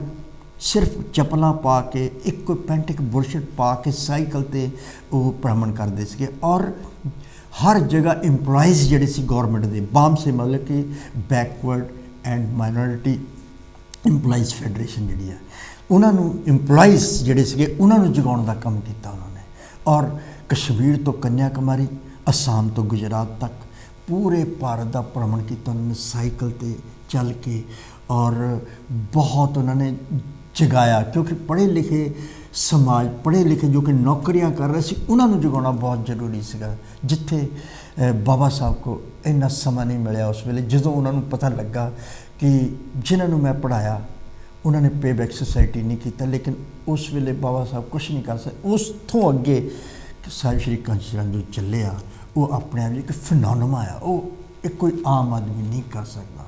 A: ਸਿਰਫ ਚੱਪਲਾਂ ਪਾ ਕੇ ਇੱਕ ਕੋਈ ਪੈਂਟ ਇੱਕ ਬੁਰਸ਼ਟ ਪਾ ਕੇ ਸਾਈਕਲ 'ਤੇ ਉਹ ਭ੍ਰਮਣ ਕਰਦੇ ਸੀਗੇ, ਔਰ ਹਰ ਜਗ੍ਹਾ ਇੰਪਲਾਈਜ਼ ਜਿਹੜੇ ਸੀ ਗੌਰਮੈਂਟ ਦੇ, ਬਾਮਸੇ ਮਤਲਬ ਕਿ backward and minority employees federation ਜਿਹੜੀ ਹੈ, ਉਹਨਾਂ ਨੂੰ ਇੰਪਲਾਈਜ਼ ਜਿਹੜੇ ਸੀਗੇ ਉਹਨਾਂ ਨੂੰ ਜਗਾਉਣ ਦਾ ਕੰਮ ਕੀਤਾ ਉਹਨਾਂ ਨੇ, ਔਰ ਕਸ਼ਮੀਰ ਤੋਂ ਕੰਨਿਆ ਕੁਮਾਰੀ, ਅਸਾਮ ਤੋਂ ਗੁਜਰਾਤ ਤੱਕ ਪੂਰੇ ਭਾਰਤ ਦਾ ਭ੍ਰਮਣ ਕੀਤਾ ਉਹਨਾਂ ਨੇ ਸਾਈਕਲ 'ਤੇ ਚੱਲ ਕੇ, ਔਰ ਬਹੁਤ ਉਹਨਾਂ ਨੇ ਜਗਾਇਆ, ਕਿਉਂਕਿ ਪੜ੍ਹੇ ਲਿਖੇ ਸਮਾਜ, ਪੜ੍ਹੇ ਲਿਖੇ ਜੋ ਕਿ ਨੌਕਰੀਆਂ ਕਰ ਰਹੇ ਸੀ, ਉਹਨਾਂ ਨੂੰ ਜਗਾਉਣਾ ਬਹੁਤ ਜ਼ਰੂਰੀ ਸੀਗਾ, ਜਿੱਥੇ ਬਾਬਾ ਸਾਹਿਬ ਕੋ ਇੰਨਾ ਸਮਾਂ ਨਹੀਂ ਮਿਲਿਆ ਉਸ ਵੇਲੇ। ਜਦੋਂ ਉਹਨਾਂ ਨੂੰ ਪਤਾ ਲੱਗਾ ਕਿ ਜਿਨ੍ਹਾਂ ਨੂੰ ਮੈਂ ਪੜ੍ਹਾਇਆ ਉਹਨਾਂ ਨੇ ਪੇਬੈਕ ਸੁਸਾਇਟੀ ਨਹੀਂ ਕੀਤਾ, ਲੇਕਿਨ ਉਸ ਵੇਲੇ ਬਾਬਾ ਸਾਹਿਬ ਕੁਛ ਨਹੀਂ ਕਰ ਸਕਦੇ। ਉਸ ਤੋਂ ਅੱਗੇ ਸਾਹਿਬ ਸ਼੍ਰੀ ਕੰਚ ਰਾਮ ਜੋ ਚੱਲਿਆ, ਉਹ ਆਪਣੇ ਆਪ ਇੱਕ ਫਿਨੋਮੇਨਾ ਆ, ਉਹ ਇੱਕ ਕੋਈ ਆਮ ਆਦਮੀ ਨਹੀਂ ਕਰ ਸਕਦਾ,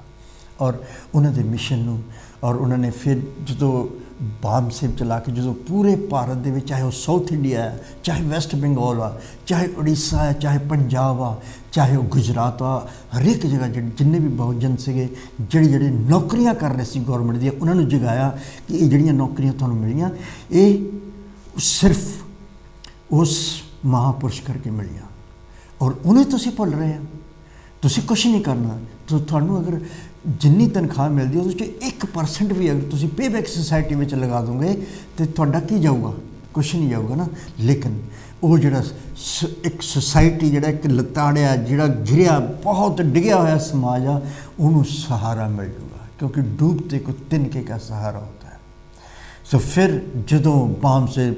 A: ਔਰ ਉਹਨਾਂ ਦੇ ਮਿਸ਼ਨ ਨੂੰ, ਔਰ ਉਹਨਾਂ ਨੇ ਫਿਰ ਜਦੋਂ ਬਾਮਸੇ ਚਲਾ ਕੇ ਜਦੋਂ ਪੂਰੇ ਭਾਰਤ ਦੇ ਵਿੱਚ, ਚਾਹੇ ਉਹ ਸਾਊਥ ਇੰਡੀਆ ਹੈ, ਚਾਹੇ ਵੈਸਟ ਬੰਗਾਲ ਆ, ਚਾਹੇ ਉੜੀਸਾ ਹੈ, ਚਾਹੇ ਪੰਜਾਬ ਆ, ਚਾਹੇ ਉਹ ਗੁਜਰਾਤ ਆ, ਹਰੇਕ ਜਗ੍ਹਾ ਜਿੰਨੇ ਵੀ ਬਹੁਜਨ ਸੀਗੇ ਜਿਹੜੇ ਨੌਕਰੀਆਂ ਕਰ ਰਹੇ ਸੀ ਗੌਰਮੈਂਟ ਦੀਆਂ, ਉਹਨਾਂ ਨੂੰ ਜਗਾਇਆ ਕਿ ਇਹ ਜਿਹੜੀਆਂ ਨੌਕਰੀਆਂ ਤੁਹਾਨੂੰ ਮਿਲੀਆਂ ਇਹ ਸਿਰਫ ਉਸ ਮਹਾਂਪੁਰਸ਼ ਕਰਕੇ ਮਿਲੀਆਂ, ਔਰ ਉਹਨੇ ਤੁਸੀਂ ਭੁੱਲ ਰਹੇ ਆ, ਤੁਸੀਂ ਕੁਛ ਨਹੀਂ ਕਰਨਾ। ਤੁਹਾਨੂੰ ਅਗਰ ਜਿੰਨੀ ਤਨਖਾਹ ਮਿਲਦੀ ਉਹਦੇ 'ਚ 1% ਵੀ ਅਗਰ ਤੁਸੀਂ ਪੇਬੈਕ ਸੁਸਾਇਟੀ ਵਿੱਚ ਲਗਾ ਦੋਗੇ ਤਾਂ ਤੁਹਾਡਾ ਕੀ ਜਾਊਗਾ? ਕੁਛ ਨਹੀਂ ਜਾਊਗਾ ਨਾ। ਲੇਕਿਨ ਉਹ ਜਿਹੜਾ ਇੱਕ ਸੁਸਾਇਟੀ, ਜਿਹੜਾ ਇੱਕ ਲਤਾੜਿਆ, ਜਿਹੜਾ ਗਿਰਿਆ, ਬਹੁਤ ਡਿੱਗਿਆ ਹੋਇਆ ਸਮਾਜ ਆ, ਉਹਨੂੰ ਸਹਾਰਾ ਮਿਲ ਜੂਗਾ, ਕਿਉਂਕਿ ਡੂਬਤੇ ਕੋ ਤਿਨਕੇ ਕਾ ਸਹਾਰਾ ਹੁੰਦਾ ਹੈ। ਸੋ ਫਿਰ ਜਦੋਂ ਬਾਮਸੇ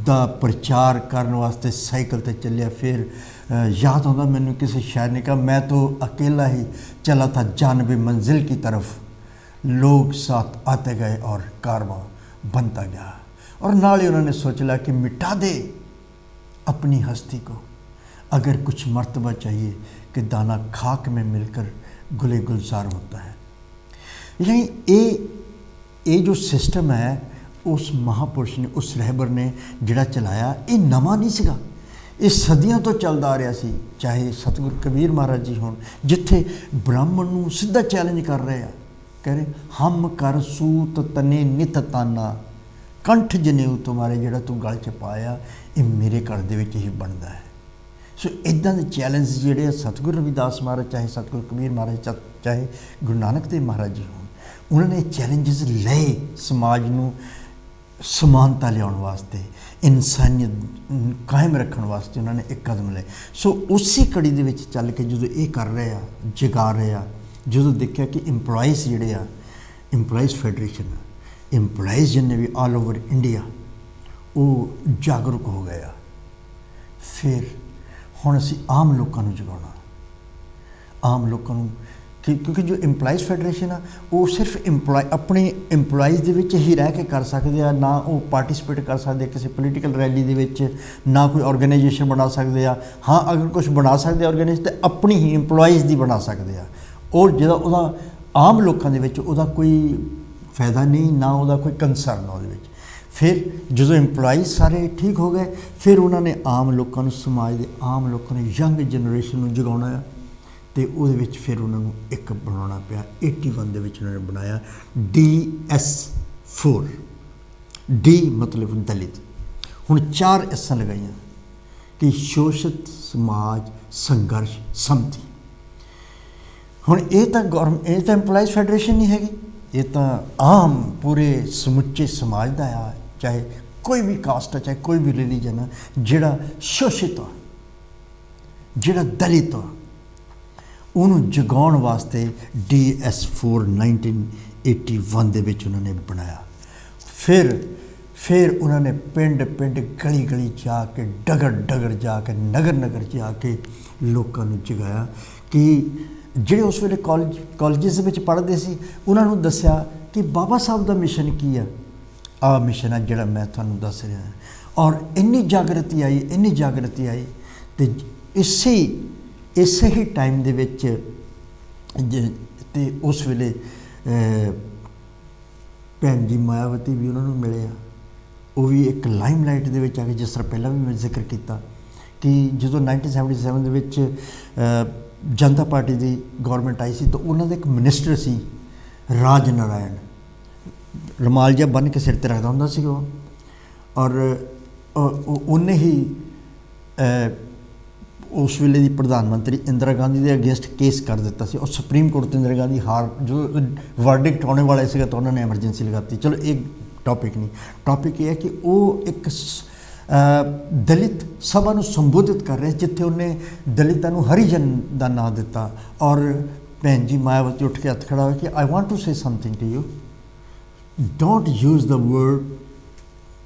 A: ਦਾ ਪ੍ਰਚਾਰ ਕਰਨ ਵਾਸਤੇ ਸਾਈਕਲ 'ਤੇ ਚੱਲਿਆ, ਫਿਰ याद आंदा मैंने किसी शायर ने कहा, मैं तो अकेला ही चला था जानबे मंजिल की तरफ, लोग साथ आते गए और कारवां बनता गया। और नाल ही उन्होंने सोच लिया कि मिटा दे अपनी हस्ती को, अगर कुछ मर्तबा चाहिए कि दाना खाक में मिलकर गुले गुलजार होता है। यानी ये जो सिस्टम है उस महापुरुष ने, उस रहबर ने जिहड़ा चलाया, ये नवा नहीं सीगा, ਇਹ ਸਦੀਆਂ ਤੋਂ ਚੱਲਦਾ ਆ ਰਿਹਾ ਸੀ। ਚਾਹੇ ਸਤਿਗੁਰੂ ਕਬੀਰ ਮਹਾਰਾਜ ਜੀ ਹੋਣ, ਜਿੱਥੇ ਬ੍ਰਾਹਮਣ ਨੂੰ ਸਿੱਧਾ ਚੈਲੰਜ ਕਰ ਰਹੇ ਆ, ਕਹਿ ਰਹੇ ਹਮ ਕਰ ਸੂਤ ਤਨੇ ਨਿਤ ਤਾਨਾ, ਕੰਠ ਜਨੇਊ ਤੁਮਾਰੇ, ਜਿਹੜਾ ਤੂੰ ਗਲ 'ਚ ਪਾਇਆ ਇਹ ਮੇਰੇ ਘਰ ਦੇ ਵਿੱਚ ਹੀ ਬਣਦਾ ਹੈ। ਸੋ ਇੱਦਾਂ ਦੇ ਚੈਲੰਜ ਜਿਹੜੇ ਸਤਿਗੁਰੂ ਰਵਿਦਾਸ ਮਹਾਰਾਜ, ਚਾਹੇ ਸਤਿਗੁਰੂ ਕਬੀਰ ਮਹਾਰਾਜ, ਚਾਹੇ ਗੁਰੂ ਨਾਨਕ ਦੇਵ ਮਹਾਰਾਜ ਜੀ ਹੋਣ, ਉਹਨਾਂ ਨੇ ਚੈਲੰਜਸ ਲਏ ਸਮਾਜ ਨੂੰ ਸਮਾਨਤਾ ਲਿਆਉਣ ਵਾਸਤੇ, ਇਨਸਾਨੀਅਤ ਕਾਇਮ ਰੱਖਣ ਵਾਸਤੇ ਉਹਨਾਂ ਨੇ ਇੱਕ ਕਦਮ ਲਏ। ਸੋ ਉਸੇ ਕੜੀ ਦੇ ਵਿੱਚ ਚੱਲ ਕੇ ਜਦੋਂ ਇਹ ਕਰ ਰਹੇ ਆ, ਜਗਾ ਰਹੇ ਆ, ਜਦੋਂ ਦੇਖਿਆ ਕਿ ਇੰਪਲਾਈਜ਼ ਜਿਹੜੇ ਆ, ਇੰਪਲਾਈਜ਼ ਫੈਡਰੇਸ਼ਨ, ਇੰਪਲਾਈਜ਼ ਜਿੰਨੇ ਵੀ ਆਲ ਓਵਰ ਇੰਡੀਆ ਉਹ ਜਾਗਰੂਕ ਹੋ ਗਏ ਆ, ਫਿਰ ਹੁਣ ਅਸੀਂ ਆਮ ਲੋਕਾਂ ਨੂੰ ਜਗਾਉਣਾ, ਆਮ ਲੋਕਾਂ ਨੂੰ, ਕਿਉਂਕਿ ਜੋ ਇੰਪਲਾਈਜ਼ ਫੈਡਰੇਸ਼ਨ ਆ ਉਹ ਸਿਰਫ ਆਪਣੇ ਇੰਪਲਾਈਜ਼ ਦੇ ਵਿੱਚ ਹੀ ਰਹਿ ਕੇ ਕਰ ਸਕਦੇ ਆ, ਨਾ ਉਹ ਪਾਰਟੀਸਪੇਟ ਕਰ ਸਕਦੇ ਕਿਸੇ ਪੋਲੀਟੀਕਲ ਰੈਲੀ ਦੇ ਵਿੱਚ, ਨਾ ਕੋਈ ਆਰਗੇਨਾਈਜੇਸ਼ਨ ਬਣਾ ਸਕਦੇ ਆ। ਹਾਂ, ਅਗਰ ਕੁਛ ਬਣਾ ਸਕਦੇ ਆਰਗੇਨਾਈਜ਼ ਤਾਂ ਆਪਣੀ ਹੀ ਇੰਪਲਾਈਜ਼ ਦੀ ਬਣਾ ਸਕਦੇ ਆ, ਔਰ ਜਿਹਦਾ ਉਹਦਾ ਆਮ ਲੋਕਾਂ ਦੇ ਵਿੱਚ ਉਹਦਾ ਕੋਈ ਫਾਇਦਾ ਨਹੀਂ, ਨਾ ਉਹਦਾ ਕੋਈ ਕੰਸਰਨ ਉਹਦੇ ਵਿੱਚ। ਫਿਰ ਜਦੋਂ ਇੰਪਲਾਈਜ਼ ਸਾਰੇ ਠੀਕ ਹੋ ਗਏ, ਫਿਰ ਉਹਨਾਂ ਨੇ ਆਮ ਲੋਕਾਂ ਨੂੰ, ਸਮਾਜ ਦੇ ਆਮ ਲੋਕਾਂ ਨੂੰ, ਯੰਗ ਜਨਰੇਸ਼ਨ ਨੂੰ ਜਗਾਉਣਾ ਆ, ਅਤੇ ਉਹਦੇ ਵਿੱਚ ਫਿਰ ਉਹਨਾਂ ਨੂੰ ਇੱਕ ਬਣਾਉਣਾ ਪਿਆ। 81 ਦੇ ਵਿੱਚ ਉਹਨਾਂ ਨੇ ਬਣਾਇਆ DS4, ਡੀ ਮਤਲਬ ਦਲਿਤ। ਹੁਣ 4 ਐਸਾਂ ਲਗਾਈਆਂ ਕਿ ਸ਼ੋਸ਼ਿਤ ਸਮਾਜ ਸੰਘਰਸ਼ ਸਮਿਤੀ। ਹੁਣ ਇਹ ਤਾਂ ਇੰਪਲਾਈਜ਼ ਫੈਡਰੇਸ਼ਨ ਨਹੀਂ ਹੈਗੀ, ਇਹ ਤਾਂ ਆਮ ਪੂਰੇ ਸਮੁੱਚੇ ਸਮਾਜ ਦਾ ਆ, ਚਾਹੇ कोई भी कास्ट है, चाहे कोई भी रिलीजन है, जिहड़ा शोषित आ, जिहड़ा दलित आ, उन्होंने जगाउण वास्ते DS4 1981 दे विच उन्होंने बनाया। फिर उन्होंने पिंड पिंड गली गली जाके डगर डगर जाके नगर नगर जाके लोगों को जगाया कि ਜਿਹੜੇ उस ਵੇਲੇ ਕਾਲਜਿਸ ਵਿੱਚ पढ़ते सी उन्होंने दसिया कि बाबा साहब का मिशन की है, आ मिशन है जोड़ा मैं तुहानूं दस रहा। और इन्नी जागृति आई तो इसे ही टाइम दे विच ते उस वेले भैन जी मायावती भी उन्होंने मिले, वो भी एक लाइमलाइट दे विच आके, जिस तरह पहला भी मैं जिक्र किया कि जो 1977 दे विच जनता पार्टी की गौरमेंट आई सी तो उन्होंने एक मिनिस्टर सी राज नारायण, रुमाल जिहा बन के सिर ते रखदा हुंदा सी वो, और उन्हें ही उस वेले की प्रधानमंत्री इंदिरा गांधी के अगेंस्ट केस कर दिता सी, और सुप्रीम कोर्ट तो इंदिरा गांधी हार जो वर्डिक्ट आने वाला सीगा तो उन्होंने एमरजेंसी लगाती। चलो एक टॉपिक नहीं, टॉपिक यह है कि वो एक दलित सभा को संबोधित कर रहे जिथे उन्हें दलितों हरिजन का नाम दिता, और भैन जी मायावती उठ के हथ खड़ा हो कि I want to say something to you, don't use the word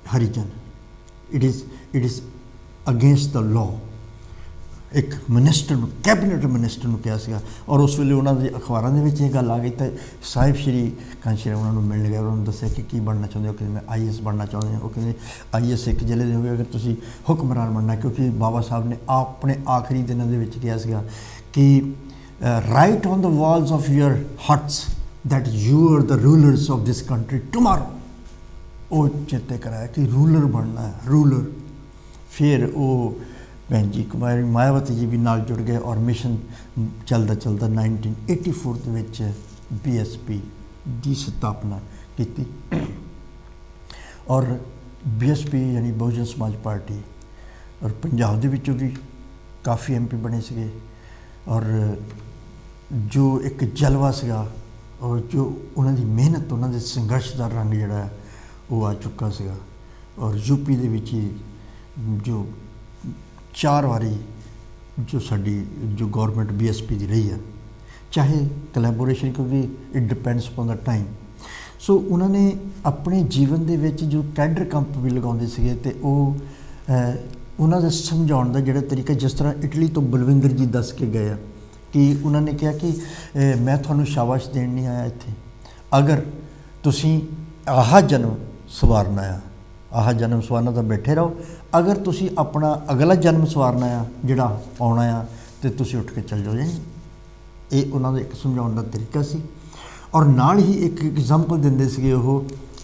A: Harijan, it is against the law. एक मिनिस्टर कैबिनेट मिनिस्टर ने कहा सीगा, और उस वेले उन्होंने अखबारों के गल आ गई तो साहिब श्री कांशी राम उन्होंने मिलने गए, उन्होंने दसिया कि की बनना चाहते हो, कि मैं IAS बनना चाहते हैं। वो कहते IAS एक जिले हो गए अगर तुम हुक्मरान बनना, क्योंकि बाबा साहब ने अपने आखिरी दिनों के कहा सीगा कि write on the walls of your huts that you are the rulers of this country tomorrow. वो चेते कराया कि रूलर बनना है, रूलर। फिर वो भैन जी कुमारी मायावती जी भी नाल जुड़ गए, और मिशन चलता 1984 के विच BSP की स्थापना की, और BSP यानी बहुजन समाज पार्टी, और पंजाब दे विचों भी काफ़ी MP बने सके, और जो एक जलवा सीगा और जो उन्होंने मेहनत उन्होंने संघर्ष का रंग जोड़ा है वो आ चुका सीगा। और UP दे विच जो 4 बारी जो साड़ी जो गौरमेंट BSP की रही है, चाहे कलैबोरेशन, क्योंकि it depends upon the time. So उन्होंने अपने जीवन के विच जो टेंडर कंप भी लगाते थे तो उन्होंने समझाने का जोड़ा तरीका, जिस तरह इटली तो बलविंदर जी दस के गए कि उन्होंने कहा कि मैं थानू शाबाश देन नहीं आया इत्थे, अगर तुसी आह जन्म सवारना आ, आह जन्म सवारना तो बैठे रहो, अगर तुसी अपना अगला जन्म सवारना आ जिहड़ा आउणा आ तो तुसी उठ के चल जाओ जी। ये उन्होंने एक समझाने का तरीका सी। और नाल ही एक एग्जाम्पल दिंदे सीगे, वो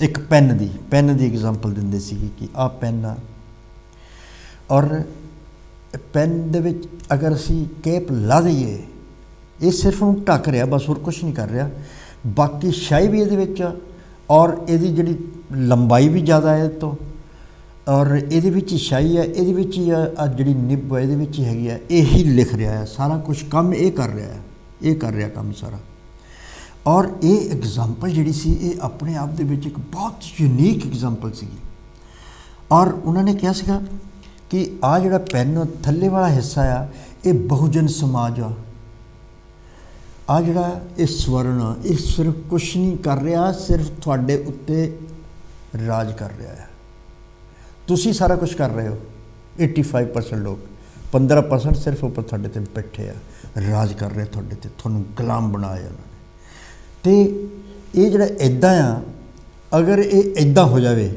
A: एक पैन की एग्जाम्पल दिंदे सीगे कि आ पैन आ, और पैन दे विच अगर असी कैप ला दईए, ये सिर्फ उन्हें ढक रहा, बस होर कुछ नहीं कर रहा, बाकी शाही भी ये, और ये जी लंबाई भी ज़्यादा है तो, और ये शाही है, ये जी निब है ये हैगी है, यही लिख रहा है सारा कुछ काम, ये कर रहा है, ये कर रहा काम सारा। और ये एग्जाम्पल जी सी ये अपने आप दे विच एक बहुत यूनीक एग्जाम्पल सी। और उन्होंने कहा सीगा कि आ जिहड़ा पैन थल्ले वाला हिस्सा आ ये बहुजन समाज आ जिहड़ा ये स्वर्ण ये सिर्फ कुछ नहीं कर रहा, सिर्फ तुहाडे उत्ते राज कर रहा है, तुसी सारा कुछ कर रहे हो। 85% लोग, 15% सिर्फ उपर तुहाडे ते बैठे आ, राज कर रहे तुहाडे ते, तुहानूं गुलाम बनाया उन्होंने। तो ये जिहड़ा इदां आ, अगर ये इदां हो जाए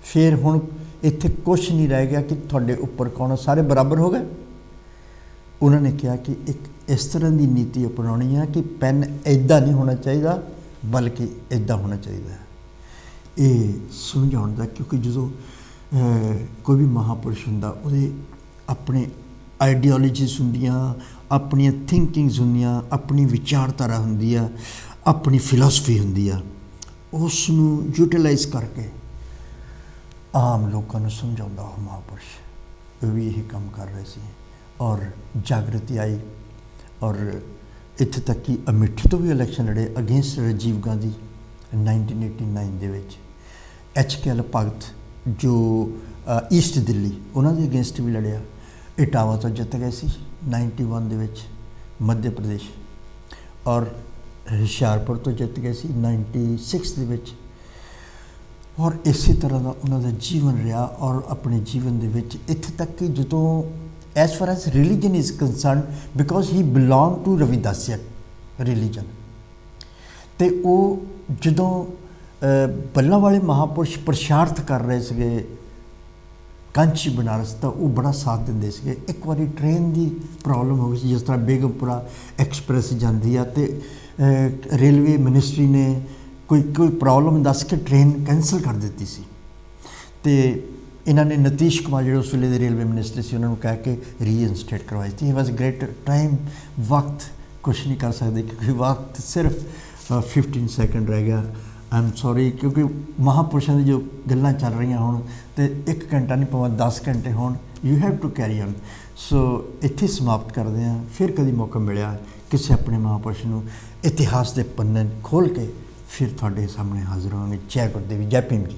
A: फिर हुण इत्थे कुछ नहीं रह गया कि तुहाडे उपर कौन, सारे बराबर हो गए। उन्होंने कहा कि एक इस तरह की नीति अपनानी है कि पेन इदां नहीं होना चाहिए बल्कि इदां होना चाहिए। ये समझाने का, क्योंकि जो कोई भी महापुरुष होंदा उहदे अपने आइडियोलॉजीज होंदियां, अपनी थिंकिंग्स होंदियां, अपनी विचारधारा होंदी है, अपनी फिलोसफी होंदी है, उसनूं यूटिलाइज करके आम लोगों को समझाउंदा वो महापुरुष। वो भी यही काम कर रहे थे और जागृति आई। और इत्थे तक कि अमेठी तो भी इलैक्शन लड़े अगेंस्ट राजीव गांधी 1989 दे विच। HKL ਭਗਤ ਜੋ ਈਸਟ ਦਿੱਲੀ ਉਹਨਾਂ ਦੇ ਅਗੇਂਸਟ ਵੀ ਲੜਿਆ, ਇਟਾਵਾ ਤੋਂ ਜਿੱਤ ਗਏ ਸੀ 91 ਦੇ ਵਿੱਚ ਮੱਧ ਪ੍ਰਦੇਸ਼, ਔਰ ਹੁਸ਼ਿਆਰਪੁਰ ਤੋਂ ਜਿੱਤ ਗਏ ਸੀ 96 ਦੇ ਵਿੱਚ। ਔਰ ਇਸੇ ਤਰ੍ਹਾਂ ਦਾ ਉਹਨਾਂ ਦਾ ਜੀਵਨ ਰਿਹਾ, ਔਰ ਆਪਣੇ ਜੀਵਨ ਦੇ ਵਿੱਚ ਇੱਥੇ ਤੱਕ ਕਿ ਜਦੋਂ as far as religion is concern, because he belong to Ravidassia religion, ਅਤੇ ਉਹ ਜਦੋਂ ਬੱਲਾਂ ਵਾਲੇ ਮਹਾਂਪੁਰਸ਼ ਪ੍ਰਸ਼ਾਰਥ ਕਰ ਰਹੇ ਸੀਗੇ ਕਾਂਚੀ ਬਨਾਰਸ, ਤਾਂ ਉਹ ਬੜਾ ਸਾਥ ਦਿੰਦੇ ਸੀਗੇ। ਇੱਕ ਵਾਰੀ ਟ੍ਰੇਨ ਦੀ ਪ੍ਰੋਬਲਮ ਹੋ ਗਈ ਸੀ, ਜਿਸ ਤਰ੍ਹਾਂ ਬੇਗਮਪੁਰਾ ਐਕਸਪ੍ਰੈਸ ਜਾਂਦੀ ਆ, ਅਤੇ ਰੇਲਵੇ ਮਿਨਿਸਟਰੀ ਨੇ ਕੋਈ ਪ੍ਰੋਬਲਮ ਦੱਸ ਕੇ ਟ੍ਰੇਨ ਕੈਂਸਲ ਕਰ ਦਿੱਤੀ ਸੀ, ਅਤੇ ਇਹਨਾਂ ਨੇ ਨਤੀਸ਼ ਕੁਮਾਰ ਜਿਹੜੇ ਉਸ ਵੇਲੇ ਦੇ ਰੇਲਵੇ ਮਿਨਿਸਟਰ ਸੀ ਉਹਨਾਂ ਨੂੰ ਕਹਿ ਕੇ ਰੀਇਨਸਟੇਟ ਕਰਵਾਈ ਸੀ। ਇਹ ਵਾਜ਼ ਗ੍ਰੇਟ ਟਾਈਮ, ਵਕਤ ਕੁਛ ਨਹੀਂ ਕਰ ਸਕਦੇ ਕਿਉਂਕਿ ਵਕਤ ਸਿਰਫ 15 ਸੈਕਿੰਡ ਰਹਿ ਗਿਆ। ਆਈ ਐਮ ਸੌਰੀ, ਕਿਉਂਕਿ ਮਹਾਂਪੁਰਸ਼ਾਂ ਦੀ ਜੋ ਗੱਲਾਂ ਚੱਲ ਰਹੀਆਂ ਹੁਣ, ਅਤੇ 1 ਘੰਟਾ ਨਹੀਂ ਭਾਵੇਂ 10 ਘੰਟੇ ਹੋਣ, you have to carry on. So ਇੱਥੇ ਸਮਾਪਤ ਕਰਦੇ ਹਾਂ। ਫਿਰ ਕਦੀ ਮੌਕਾ ਮਿਲਿਆ ਕਿਸੇ ਆਪਣੇ ਮਹਾਂਪੁਰਸ਼ ਨੂੰ ਇਤਿਹਾਸ ਦੇ ਪੰਨੇ ਖੋਲ੍ਹ ਕੇ ਫਿਰ ਤੁਹਾਡੇ ਸਾਹਮਣੇ ਹਾਜ਼ਰ ਹੋਵਾਂਗੇ। ਜੈ ਗੁਰਦੇਵ, ਜੈ ਭੀਮ ਜੀ।